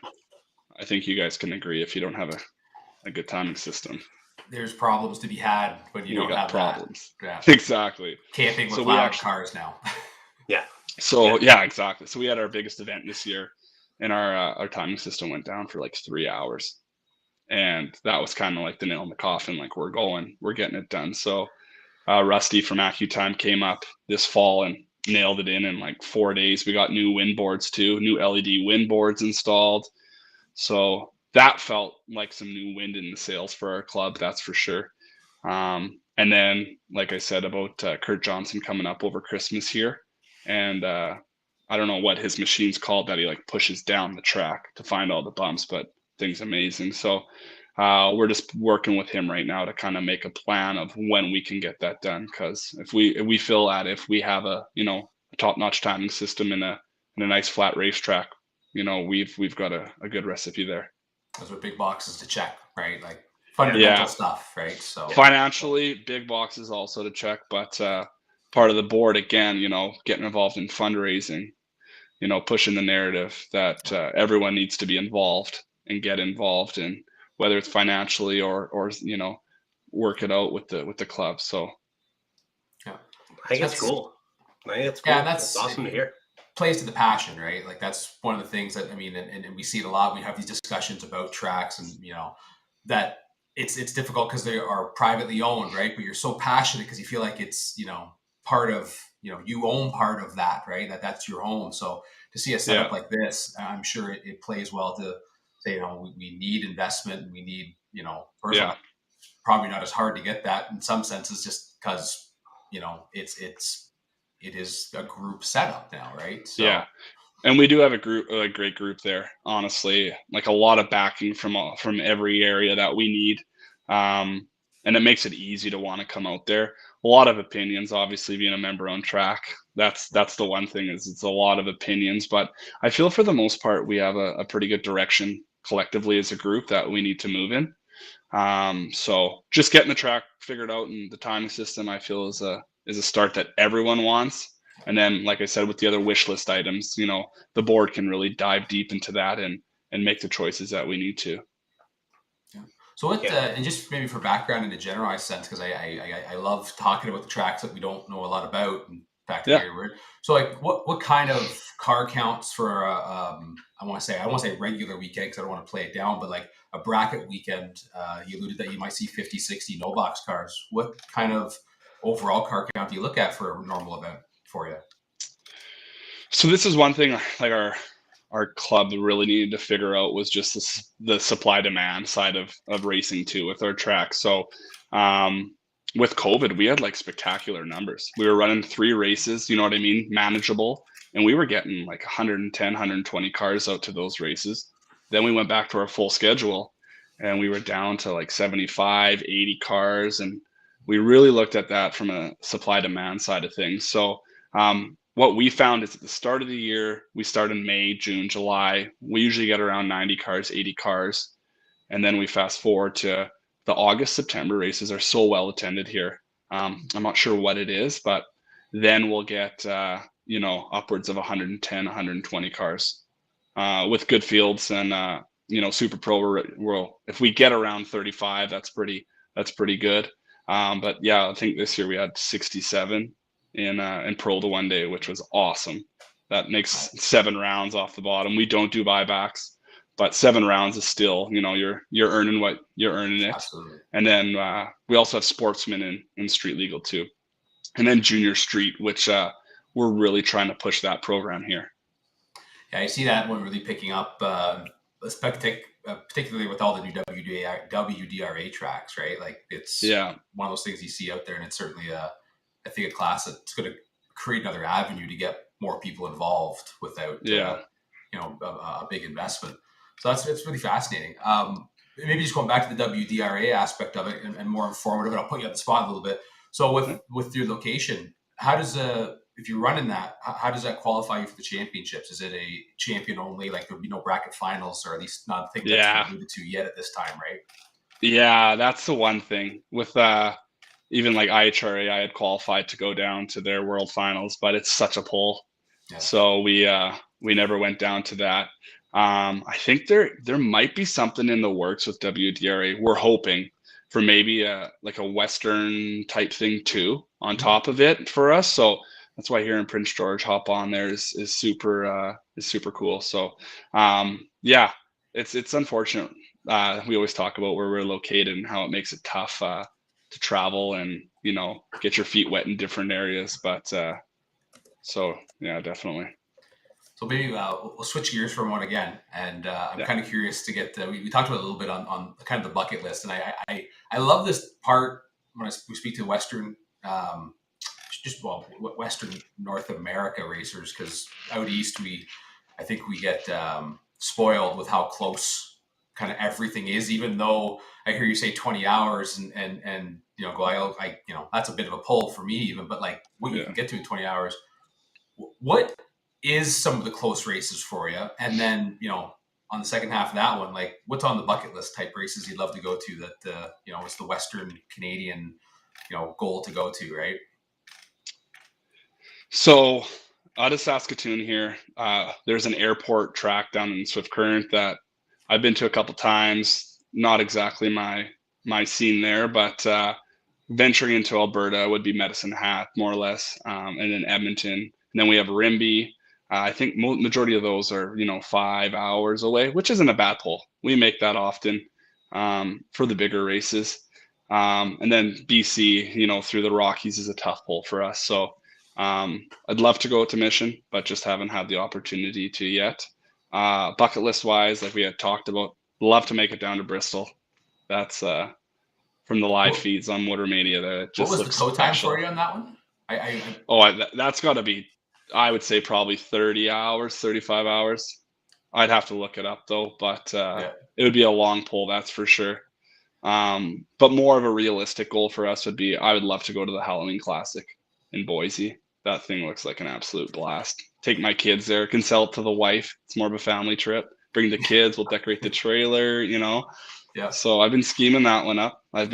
think you guys can agree, if you don't have a good timing system, there's problems to be had when you don't have problems. That. Yeah. Exactly. Camping with So loud cars now. Yeah. So yeah, exactly. So we had our biggest event this year, and our timing system went down for like 3 hours, and that was kind of like the nail in the coffin. Like we're getting it done. So Rusty from AccuTime came up this fall and nailed it in like 4 days. We got new wind boards too, new LED wind boards installed. So that felt like some new wind in the sails for our club, that's for sure. And then, like I said about Kurt Johnson coming up over Christmas here, and I don't know what his machine's called that he like pushes down the track to find all the bumps, but thing's amazing. So we're just working with him right now to kind of make a plan of when we can get that done. Because if we feel that if we have a top-notch timing system in a nice flat racetrack, we've got a good recipe there. Those are big boxes to check, right? Like fundamental stuff, right? So financially, big boxes also to check, but part of the board again, getting involved in fundraising, pushing the narrative that everyone needs to be involved and get involved in, whether it's financially or work it out with the club. So I think it's cool. Yeah, that's awesome to hear. Plays to the passion, right? Like that's one of the things that and we see it a lot. We have these discussions about tracks, and that it's difficult because they are privately owned, right? But you're so passionate because you feel like it's part of you own part of that, right? That's your home. So to see a setup like this, I'm sure it plays well to say we need investment, and we need personally, probably not as hard to get that in some senses, just because it is a group setup now, right? So, yeah, and we do have a great group there. Honestly, like a lot of backing from every area that we need, and it makes it easy to want to come out there. A lot of opinions, obviously, being a member-owned track. That's the one thing is it's a lot of opinions, but I feel for the most part we have a pretty good direction collectively as a group that we need to move in. So just getting the track figured out and the timing system, I feel is a start that everyone wants. And then, like I said, with the other wish list items, the board can really dive deep into that and make the choices that we need to. Yeah. So what, and just maybe for background in a generalized sense, because I love talking about the tracks that we don't know a lot about. In fact, so like what kind of car counts for I want to say regular weekend because I don't want to play it down, but like a bracket weekend, you alluded that you might see 50, 60 no box cars. What kind of overall car count do you look at for a normal event for you? So this is one thing like our club really needed to figure out was just the supply demand side of racing too with our track. So with COVID, we had like spectacular numbers. We were running 3 races, manageable, and we were getting like 110, 120 cars out to those races. Then we went back to our full schedule and we were down to like 75, 80 cars, and we really looked at that from a supply demand side of things. So what we found is at the start of the year, we start in May, June, July. We usually get around 90 cars, 80 cars. And then we fast forward to the August, September races are so well attended here. I'm not sure what it is, but then we'll get, upwards of 110, 120 cars with good fields and, Super Pro. If we get around 35, that's pretty good. But yeah, I think this year we had 67 in Pro the one day, which was awesome. That makes 7 rounds off the bottom. We don't do buybacks, but 7 rounds is still, you're earning what you're earning it. Absolutely. And then we also have sportsmen in street legal too, and then junior street, which we're really trying to push that program here. Yeah, I see that one really picking up, particularly with all the new WDRA tracks, right? Like it's one of those things you see out there, and it's certainly I think a class that's going to create another avenue to get more people involved without a big investment. So it's really fascinating. Maybe just going back to the WDRA aspect of it and more informative, and I'll put you on the spot a little bit. So with your location, how does if you're running that, how does that qualify you for the championships? Is it a champion only? Like there'll be no bracket finals, or at least not a thing that's been alluded to yet at this time, right? Yeah, that's the one thing with even like IHRA. I had qualified to go down to their world finals, but it's such a pull, so we never went down to that. I think there might be something in the works with WDRA. We're hoping for maybe like a Western type thing too on top of it for us. So that's why here in Prince George, hop on there is super cool. So yeah, it's unfortunate. We always talk about where we're located and how it makes it tough to travel and get your feet wet in different areas. But so yeah, definitely. So maybe we'll switch gears for a moment again, and I'm kind of curious to get. We talked about a little bit on kind of the bucket list, and I love this part when we speak to Western, Western North America racers, because out east I think we get spoiled with how close kind of everything is. Even though I hear you say 20 hours, and that's a bit of a pull for me even, but like what you can get to in 20 hours. What is some of the close races for you? And then, on the second half of that one, like what's on the bucket list type races you'd love to go to that, it's the Western Canadian, goal to go to, right? So out of Saskatoon here, there's an airport track down in Swift Current that I've been to a couple times. Not exactly my scene there, but venturing into Alberta would be Medicine Hat, more or less, and then Edmonton. And then we have Rimbey. I think majority of those are, 5 hours away, which isn't a bad pull. We make that often for the bigger races. And then BC, through the Rockies is a tough pull for us. So I'd love to go to Mission, but just haven't had the opportunity to yet. Bucket list wise, like we had talked about, love to make it down to Bristol. That's from the live feeds on Motor Mania. That just what was the tow time for you on that one? That's got to be, I would say probably 30 hours, 35 hours. I'd have to look it up though, but it would be a long pull, that's for sure. But more of a realistic goal for us would be, I would love to go to the Halloween Classic in Boise. That thing looks like an absolute blast. Take my kids there, can sell it to the wife. It's more of a family trip. Bring the kids, we'll decorate the trailer, Yeah. So I've been scheming that one up. A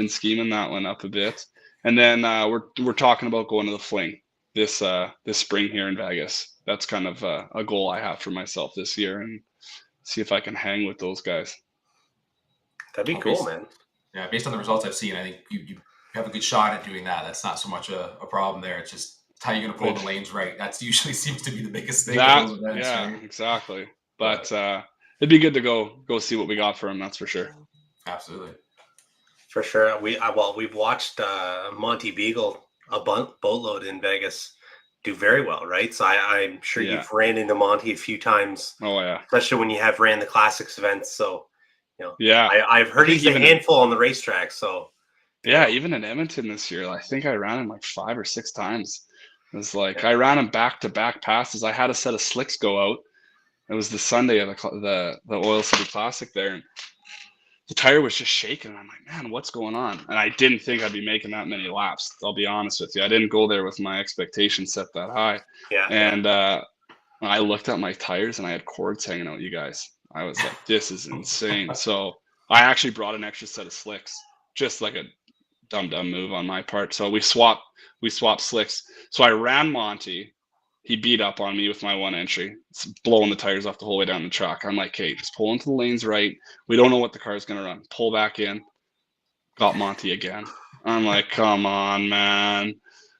bit. And then we're talking about going to the Fling this spring here in Vegas. That's kind of a goal I have for myself this year, and see if I can hang with those guys. That'd be cool, man. Yeah, based on the results I've seen, I think you have a good shot at doing that. That's not so much a problem there. It's just how you're going to pull the lanes right. That's usually seems to be the biggest thing. Events, right? Exactly. But it'd be good to go see what we got for him. That's for sure. Absolutely. For sure. We've watched Monty Beagle, a boatload in Vegas, do very well, right? So I'm sure you've ran into Monty a few times. Oh yeah. Especially when you have ran the classics events. So, yeah, I've heard he's a handful on the racetrack. So yeah, even in Edmonton this year, I think I ran him like 5 or 6 times. It was like I ran him back-to-back passes. I had a set of slicks go out. It was the Sunday of the Oil City Classic there, and the tire was just shaking. I'm like, man, what's going on? And I didn't think I'd be making that many laps. I'll be honest with you. I didn't go there with my expectations set that high. Yeah. And I looked at my tires and I had cords hanging out, you guys. I was like, this is insane. So I actually brought an extra set of slicks, just like a dumb move on my part. So we swapped slicks. So I ran Monty. He beat up on me with my one entry, blowing the tires off the whole way down the track. I'm like, hey, just pull into the lanes right. We don't know what the car's going to run. Pull back in. Got Monty again. I'm like, come on, man.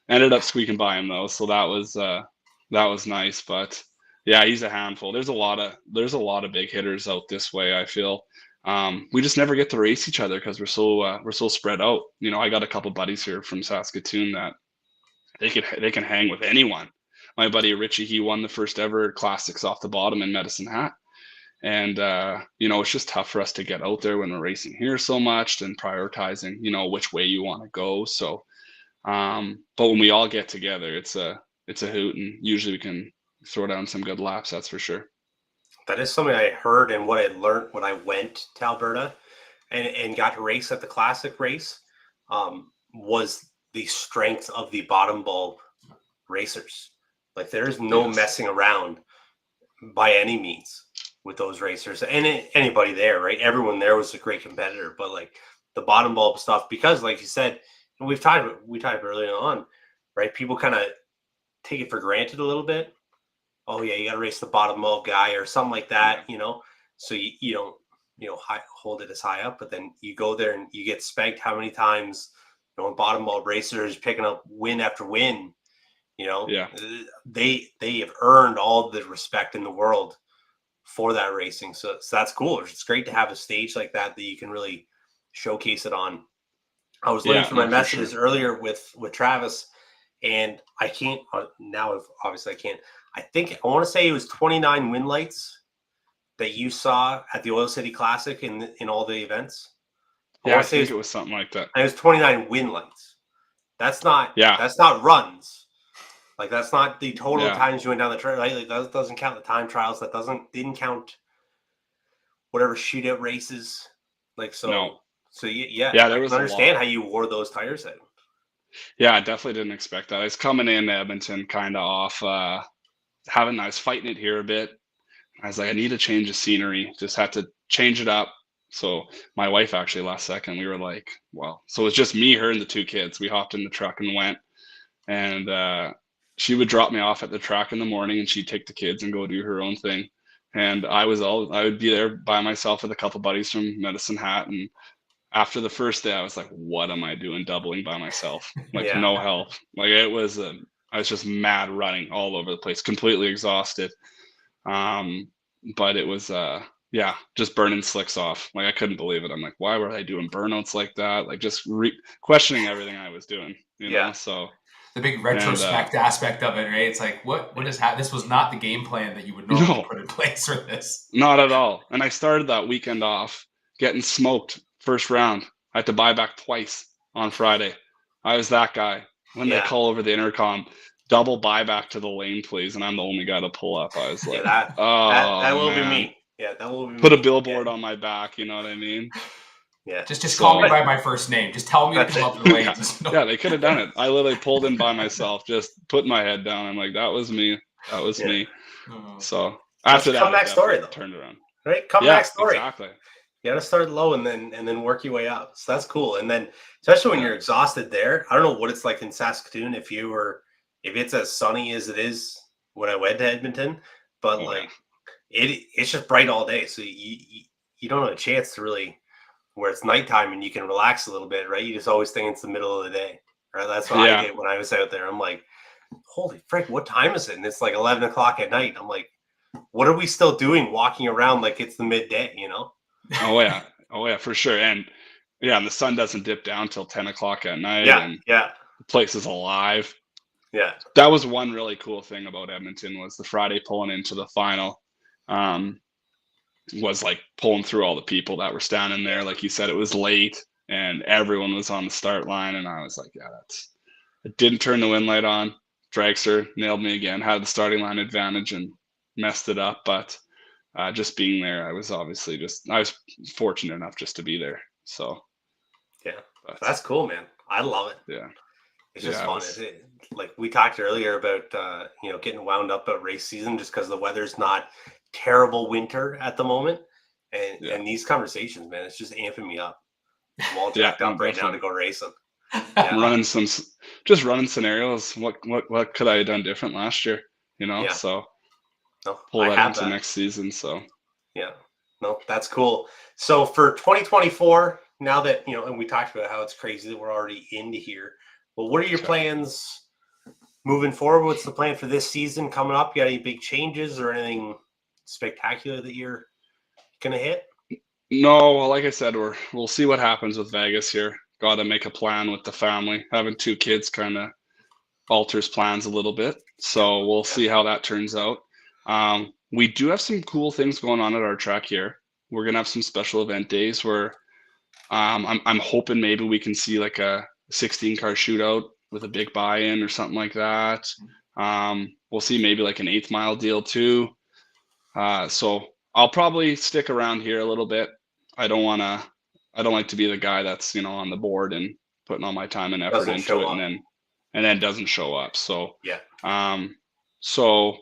Ended up squeaking by him though, so that was nice. But yeah, he's a handful. There's a lot of big hitters out this way, I feel. We just never get to race each other because we're so spread out. I got a couple buddies here from Saskatoon that they can hang with anyone. My buddy Richie, he won the first ever classics off the bottom in Medicine Hat. And, it's just tough for us to get out there when we're racing here so much and prioritizing, which way you want to go. So, but when we all get together, it's a hoot, and usually we can throw down some good laps. That's for sure. That is something I heard and what I learned when I went to Alberta and got to race at the classic race, was the strength of the bottom bulb racers. Like there's no messing around by any means with those racers and anybody there, right? Everyone there was a great competitor, but like the bottom bulb stuff, because like you said, and we talked earlier on, right? People kind of take it for granted a little bit. Oh yeah, you got to race the bottom bulb guy or something like that, So you don't hold it as high up, but then you go there and you get spanked how many times, bottom bulb racers picking up win after win, Yeah. they have earned all the respect in the world for that racing. So that's cool. It's great to have a stage like that you can really showcase it on. I was looking through my messages earlier with Travis, and I can't now. Obviously, I can't. I want to say it was 29 win lights that you saw at the Oil City Classic in all the events. I think it was something like that. And it was 29 win lights. That's not runs. Like, that's not the total times you went down the trail, right? Like, that doesn't count the time trials. That didn't count whatever shootout races. Like, so. No. So there was. I understand how you wore those tires out. Yeah, I definitely didn't expect that. I was coming in Edmonton kind of off, I was fighting it here a bit. I was like, I need to change the scenery. Just had to change it up. So my wife actually last second, we were like, well, so it was just me, her, and the 2 kids. We hopped in the truck and went. And she would drop me off at the track in the morning, and she'd take the kids and go do her own thing. And I would be there by myself with a couple buddies from Medicine Hat. And after the first day, I was like, what am I doing doubling by myself? Like, no help. Like, it was, I was just mad running all over the place, completely exhausted. But it was, just burning slicks off. Like, I couldn't believe it. I'm like, why were I doing burnouts like that? Like, just questioning everything I was doing, you know? So the big retrospect aspect of it, right? It's like, what is happening? This was not the game plan that you would normally put in place for this. Not at all. And I started that weekend off getting smoked first round. I had to buy back twice on Friday. I was that guy. When they call over the intercom, double buyback to the lane, please, and I'm the only guy to pull up. I was like, that will be me. Yeah, that will be Put me. a billboard on my back, you know what I mean? Yeah. Just call me by my first name. Just tell me to come up the lane. Yeah, they could have done it. I literally pulled in by myself, just put my head down. I'm like, that was me. That was me. So after that, comeback story though. Turned around. Right? Comeback story. Exactly. You gotta start low and then work your way up. So that's cool. And then especially when you're exhausted there, I don't know what it's like in Saskatoon if it's as sunny as it is when I went to Edmonton, but it's just bright all day. So you don't have a chance to really where it's nighttime and you can relax a little bit, right? You just always think it's the middle of the day. Right. That's what I get when I was out there. I'm like, holy frick, what time is it? And it's like 11 o'clock at night. I'm like, what are we still doing walking around like it's the midday, you know? Oh yeah, for sure. And the sun doesn't dip down till 10 o'clock at night. And the place is alive. Yeah. That was one really cool thing about Edmonton was the Friday pulling into the final was like pulling through all the people that were standing there. Like you said, it was late and everyone was on the start line. And I was like, I didn't turn the wind light on. Dragster nailed me again, had the starting line advantage and messed it up. But just being there, I was obviously I was fortunate enough just to be there. So, that's cool, man. I love it. Yeah. It's just fun. Like we talked earlier about, getting wound up at race season just because the weather's not terrible winter at the moment. And these conversations, man, it's just amping me up. I'm all jacked up right now to go racing. I'm running running scenarios. What could I have done different last year? You know, so pull that into next season. So that's cool. So for 2024, now that and we talked about how it's crazy that we're already into here. Well, what are your plans moving forward? What's the plan for this season coming up? You got any big changes or anything spectacular that you're gonna hit? No, well, like I said, we'll see what happens with Vegas here. Got to make a plan with the family. Having 2 kids kind of alters plans a little bit, so we'll see how that turns out. We do have some cool things going on at our track here. We're gonna have some special event days where I'm hoping maybe we can see like a 16-car shootout with a big buy-in or something like that. We'll see maybe like an 8th mile deal too. So I'll probably stick around here a little bit. I don't like to be the guy that's, on the board and putting all my time and effort into it and then doesn't show up. So, so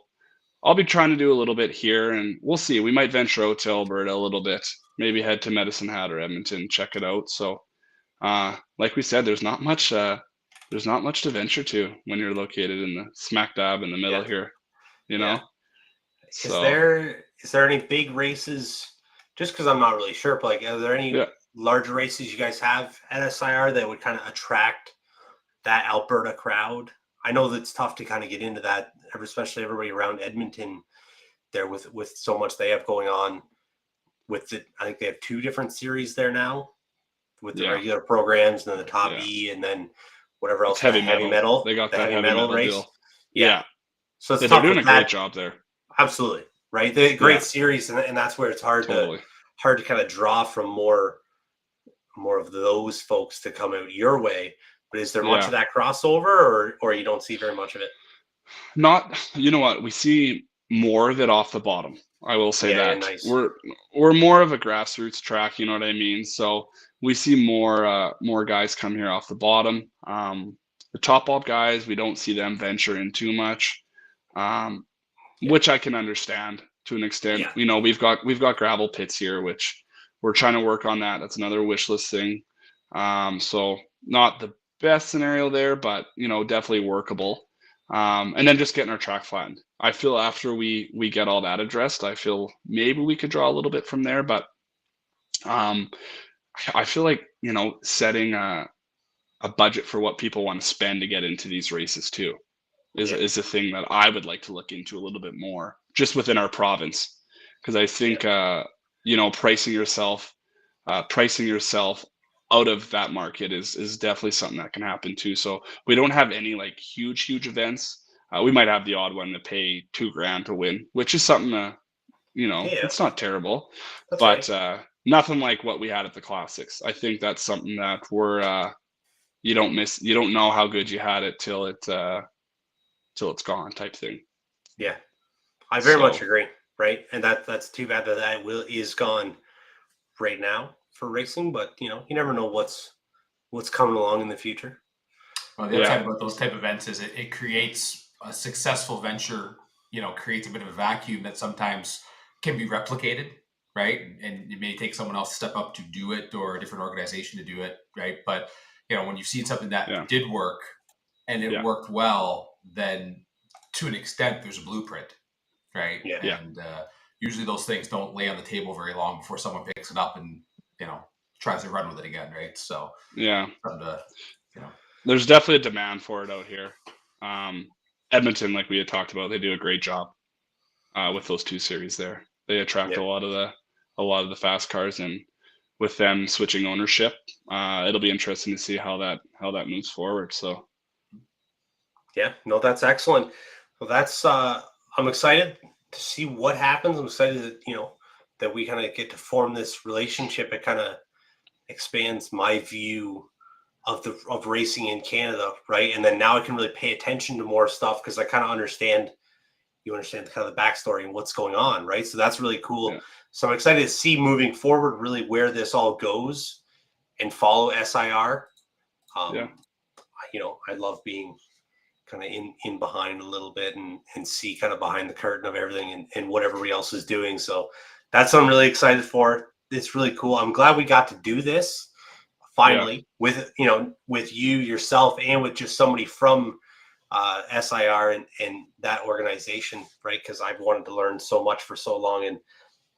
I'll be trying to do a little bit here and we'll see. We might venture out to Alberta a little bit, maybe head to Medicine Hat or Edmonton, check it out. So, like we said, there's not much to venture to when you're located in the smack dab in the middle here, you know? Is there any big races just because I'm not really sure, but like, are there any Yeah. larger races you guys have at SIR that would kind of attract that Alberta crowd? I know that it's tough to kind of get into that, especially everybody around Edmonton there with so much they have going on with the, I think they have 2 different series there now with the regular programs and then the top E and then whatever else. It's heavy metal. They got the that heavy metal race. deal. Yeah. So it's they're tough doing with a great that. job there. Absolutely. Right. They great series. And that's where it's hard to kind of draw from more of those folks to come out your way. But is there much of that crossover or you don't see very much of it? Not, you know what, we see more of it off the bottom. I will say that. Nice. We're more of a grassroots track, you know what I mean? So we see more guys come here off the bottom. The top bulb guys, we don't see them venture in too much, which I can understand to an extent. Yeah. You know, we've got gravel pits here, which we're trying to work on that. That's another wish list thing. So not the best scenario there, but you know, definitely workable. And then just getting our track flattened. I feel after we get all that addressed, I feel maybe we could draw a little bit from there, but I feel like, you know, setting a budget for what people want to spend to get into these races too is a thing that I would like to look into a little bit more just within our province. Because I think, you know, pricing yourself out of that market is definitely something that can happen too. So we don't have any like huge events. We might have the odd one to pay $2,000 to win, which is something that, you know, it's not terrible, but nothing like what we had at the Classics. I think that's something that you don't know how good you had it till it's gone type thing. Yeah, I very much agree. Right, and that's too bad that is gone right now for racing, but you know, you never know what's coming along in the future. Well, the upside about those type of events is it creates a successful venture, you know, creates a bit of a vacuum that sometimes can be replicated, right? And it may take someone else to step up to do it or a different organization to do it, right? But, you know, when you've seen something that did work and it worked well, then to an extent, there's a blueprint, right? Yeah. And usually those things don't lay on the table very long before someone picks it up and, you know, tries to run with it again, right? So, there's definitely a demand for it out here. Edmonton, like we had talked about, they do a great job with those 2 series there. They attract a lot of the fast cars, and with them switching ownership, it'll be interesting to see how that moves forward. So, yeah, no, that's excellent. Well, that's I'm excited to see what happens. I'm excited that, you know, that we kind of get to form this relationship. It kind of expands my view of racing in Canada, right? And then now I can really pay attention to more stuff because I kind of understand kind of the backstory and what's going on, right? So that's really cool. Yeah. So I'm excited to see moving forward really where this all goes and follow SIR. You know, I love being kind of in behind a little bit and see kind of behind the curtain of everything and what everybody else is doing. So that's what I'm really excited for. It's really cool. I'm glad we got to do this finally with you yourself and with just somebody from SIR and that organization, right? Because I've wanted to learn so much for so long, and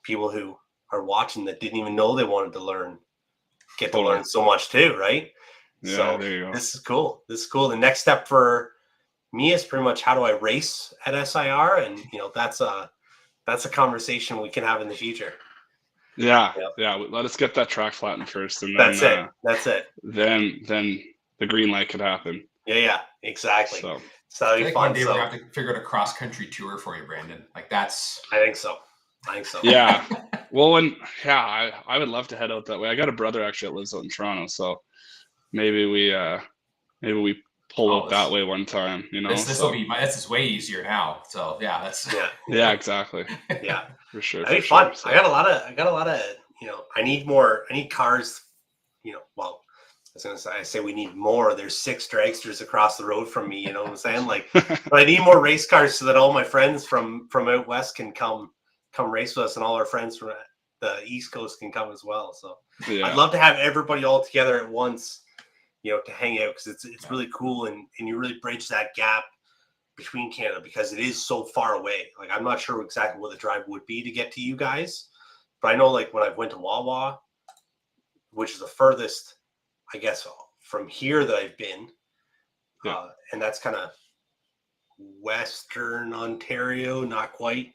people who are watching that didn't even know they wanted to learn get to learn so much too, right? Yeah, so there you go. This is cool. The next step for me is pretty much how do I race at SIR, and you know that's a conversation we can have in the future. Yeah. Let us get that track flattened first, and then that's it. Then the green light could happen. Yeah, exactly. So that'll be fun. One day we're gonna have to figure out a cross country tour for you, Brandon. Like that's. I think so. Yeah. Well, I would love to head out that way. I got a brother actually that lives out in Toronto, so maybe we pull out that way one time. You know, this is way easier now. So yeah, exactly. Yeah, for sure. That'd be fun. So. I got a lot of you know. I need cars. You know, well, I say we need more. There's 6 dragsters across the road from me. You know what I'm saying? Like, but I need more race cars so that all my friends from out west can come race with us, and all our friends from the East Coast can come as well. So I'd love to have everybody all together at once. You know, to hang out because it's really cool and you really bridge that gap between Canada because it is so far away. Like I'm not sure exactly what the drive would be to get to you guys, but I know like when I went to Wawa, which is the furthest, I guess, from here that I've been, and that's kind of Western Ontario, not quite,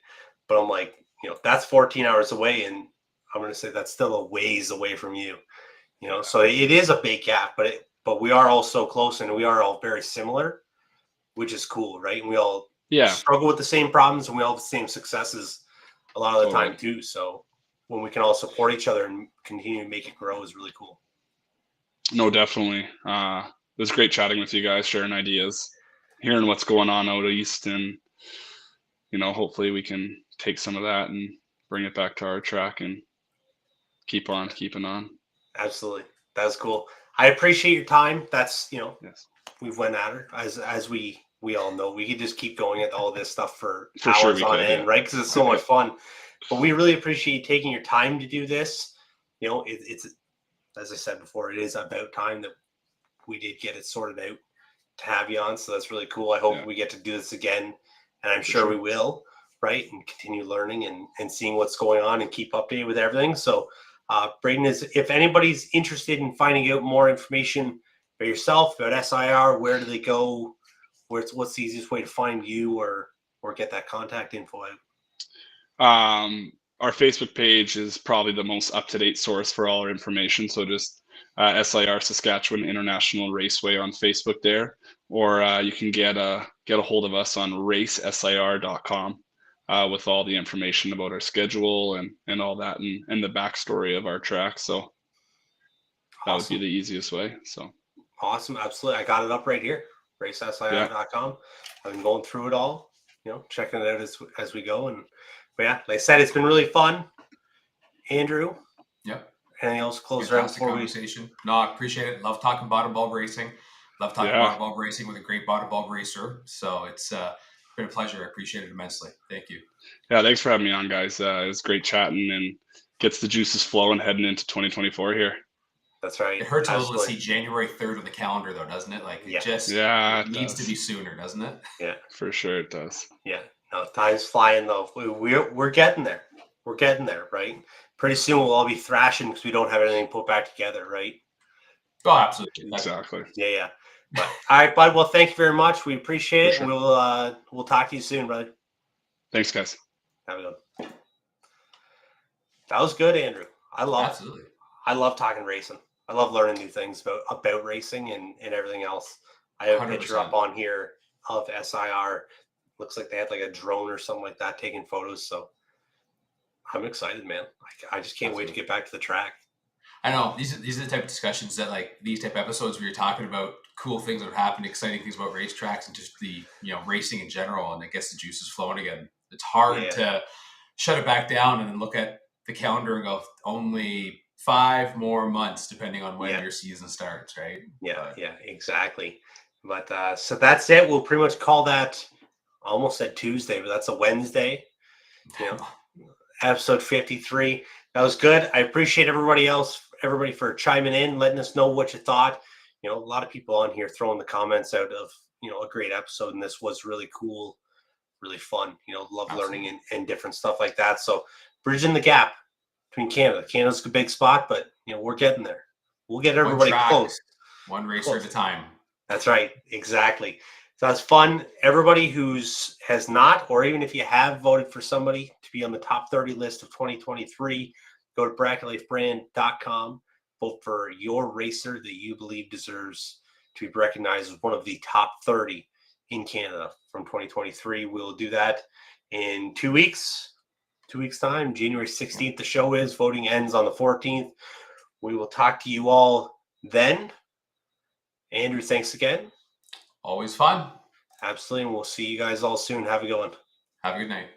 but I'm like, that's 14 hours away, and I'm going to say that's still a ways away from you, so it is a big gap, but we are all so close, and we are all very similar, which is cool, right? And we all struggle with the same problems, and we all have the same successes a lot of the time too. So when we can all support each other and continue to make it grow is really cool. No, definitely. It was great chatting with you guys, sharing ideas, hearing what's going on out east, and hopefully we can take some of that and bring it back to our track and keep on keeping on. Absolutely. That's cool. I appreciate your time. That's, we've went at her as we all know. We could just keep going at all this stuff for hours on end, right? Because it's so much fun. But we really appreciate you taking your time to do this. It's, as I said before, it is about time that we did get it sorted out to have you on. So that's really cool. I hope we get to do this again, and I'm sure we will, right? And continue learning and seeing what's going on and keep updated with everything. So Brayden, if anybody's interested in finding out more information about yourself, about SIR, where do they go? What's the easiest way to find you or get that contact info out? Our Facebook page is probably the most up-to-date source for all our information. So just SIR, Saskatchewan International Raceway on Facebook there, or you can get a hold of us on racesir.com with all the information about our schedule and all that and the backstory of our track. So that would be the easiest way. So awesome. Absolutely. I got it up right here, racesir.com. I've been going through it all, checking it out as we go. But yeah, like I said, it's been really fun. Andrew? Yep. Anything else close around before conversation? No, I appreciate it. Love talking bottom bulb racing. Love talking bottom bulb racing with a great bottom bulb racer. So it's been a pleasure. I appreciate it immensely. Thank you. Yeah, thanks for having me on, guys. It was great chatting and gets the juices flowing heading into 2024 here. That's right. It hurts a little to see January 3rd on the calendar, though, doesn't it? Like, it needs to be sooner, doesn't it? Yeah, for sure it does. Yeah. No, time's flying though. We're getting there. We're getting there, right? Pretty soon we'll all be thrashing because we don't have anything put back together, right? Oh, absolutely. Exactly. Yeah. But, all right, bud. Well, thank you very much. We appreciate it. Sure. We'll talk to you soon, brother. Thanks, guys. Have a good one. That was good, Andrew. I love talking racing. I love learning new things about racing and everything else. I have a 100%. Picture up on here of SIR. Looks like they had like a drone or something like that taking photos. So I'm excited, man. I just can't wait to get back to the track. I know these are the type of discussions that like these type of episodes where you're talking about cool things that have happened, exciting things about racetracks and just the racing in general, and it gets the juices flowing again. It's hard to shut it back down and then look at the calendar and go only 5 more months depending on when your season starts, right? Yeah, exactly. But so that's it. We'll pretty much call that. I almost said Tuesday, but that's a Wednesday. Episode 53. That was good. I appreciate everybody for chiming in, letting us know what you thought. A lot of people on here throwing the comments out of, a great episode, and this was really cool, really fun. Love learning and different stuff like that. So bridging the gap between Canada. Canada's a big spot, but we're getting there. We'll get everybody close. One racer at a time. That's right. Exactly. So that's fun. Everybody has not, or even if you have voted for somebody to be on the top 30 list of 2023, go to bracketlifebrand.com, vote for your racer that you believe deserves to be recognized as one of the top 30 in Canada from 2023. We'll do that in 2 weeks. 2 weeks time, January 16th, the show is. Voting ends on the 14th. We will talk to you all then. Andrew, thanks again. Always fun. Absolutely. And we'll see you guys all soon. Have a good one. Have a good night.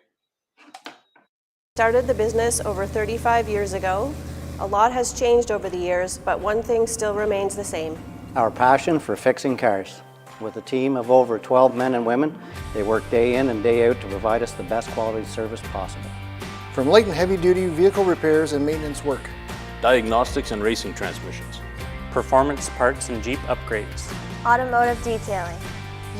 Started the business over 35 years ago. A lot has changed over the years, but one thing still remains the same. Our passion for fixing cars. With a team of over 12 men and women, they work day in and day out to provide us the best quality service possible. From light and heavy duty vehicle repairs and maintenance work. Diagnostics and racing transmissions. Performance parts and Jeep upgrades. Automotive detailing.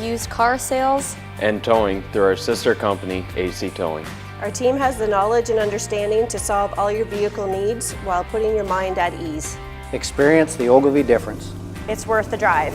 Used car sales. And towing through our sister company, AC Towing. Our team has the knowledge and understanding to solve all your vehicle needs while putting your mind at ease. Experience the Ogilvie difference. It's worth the drive.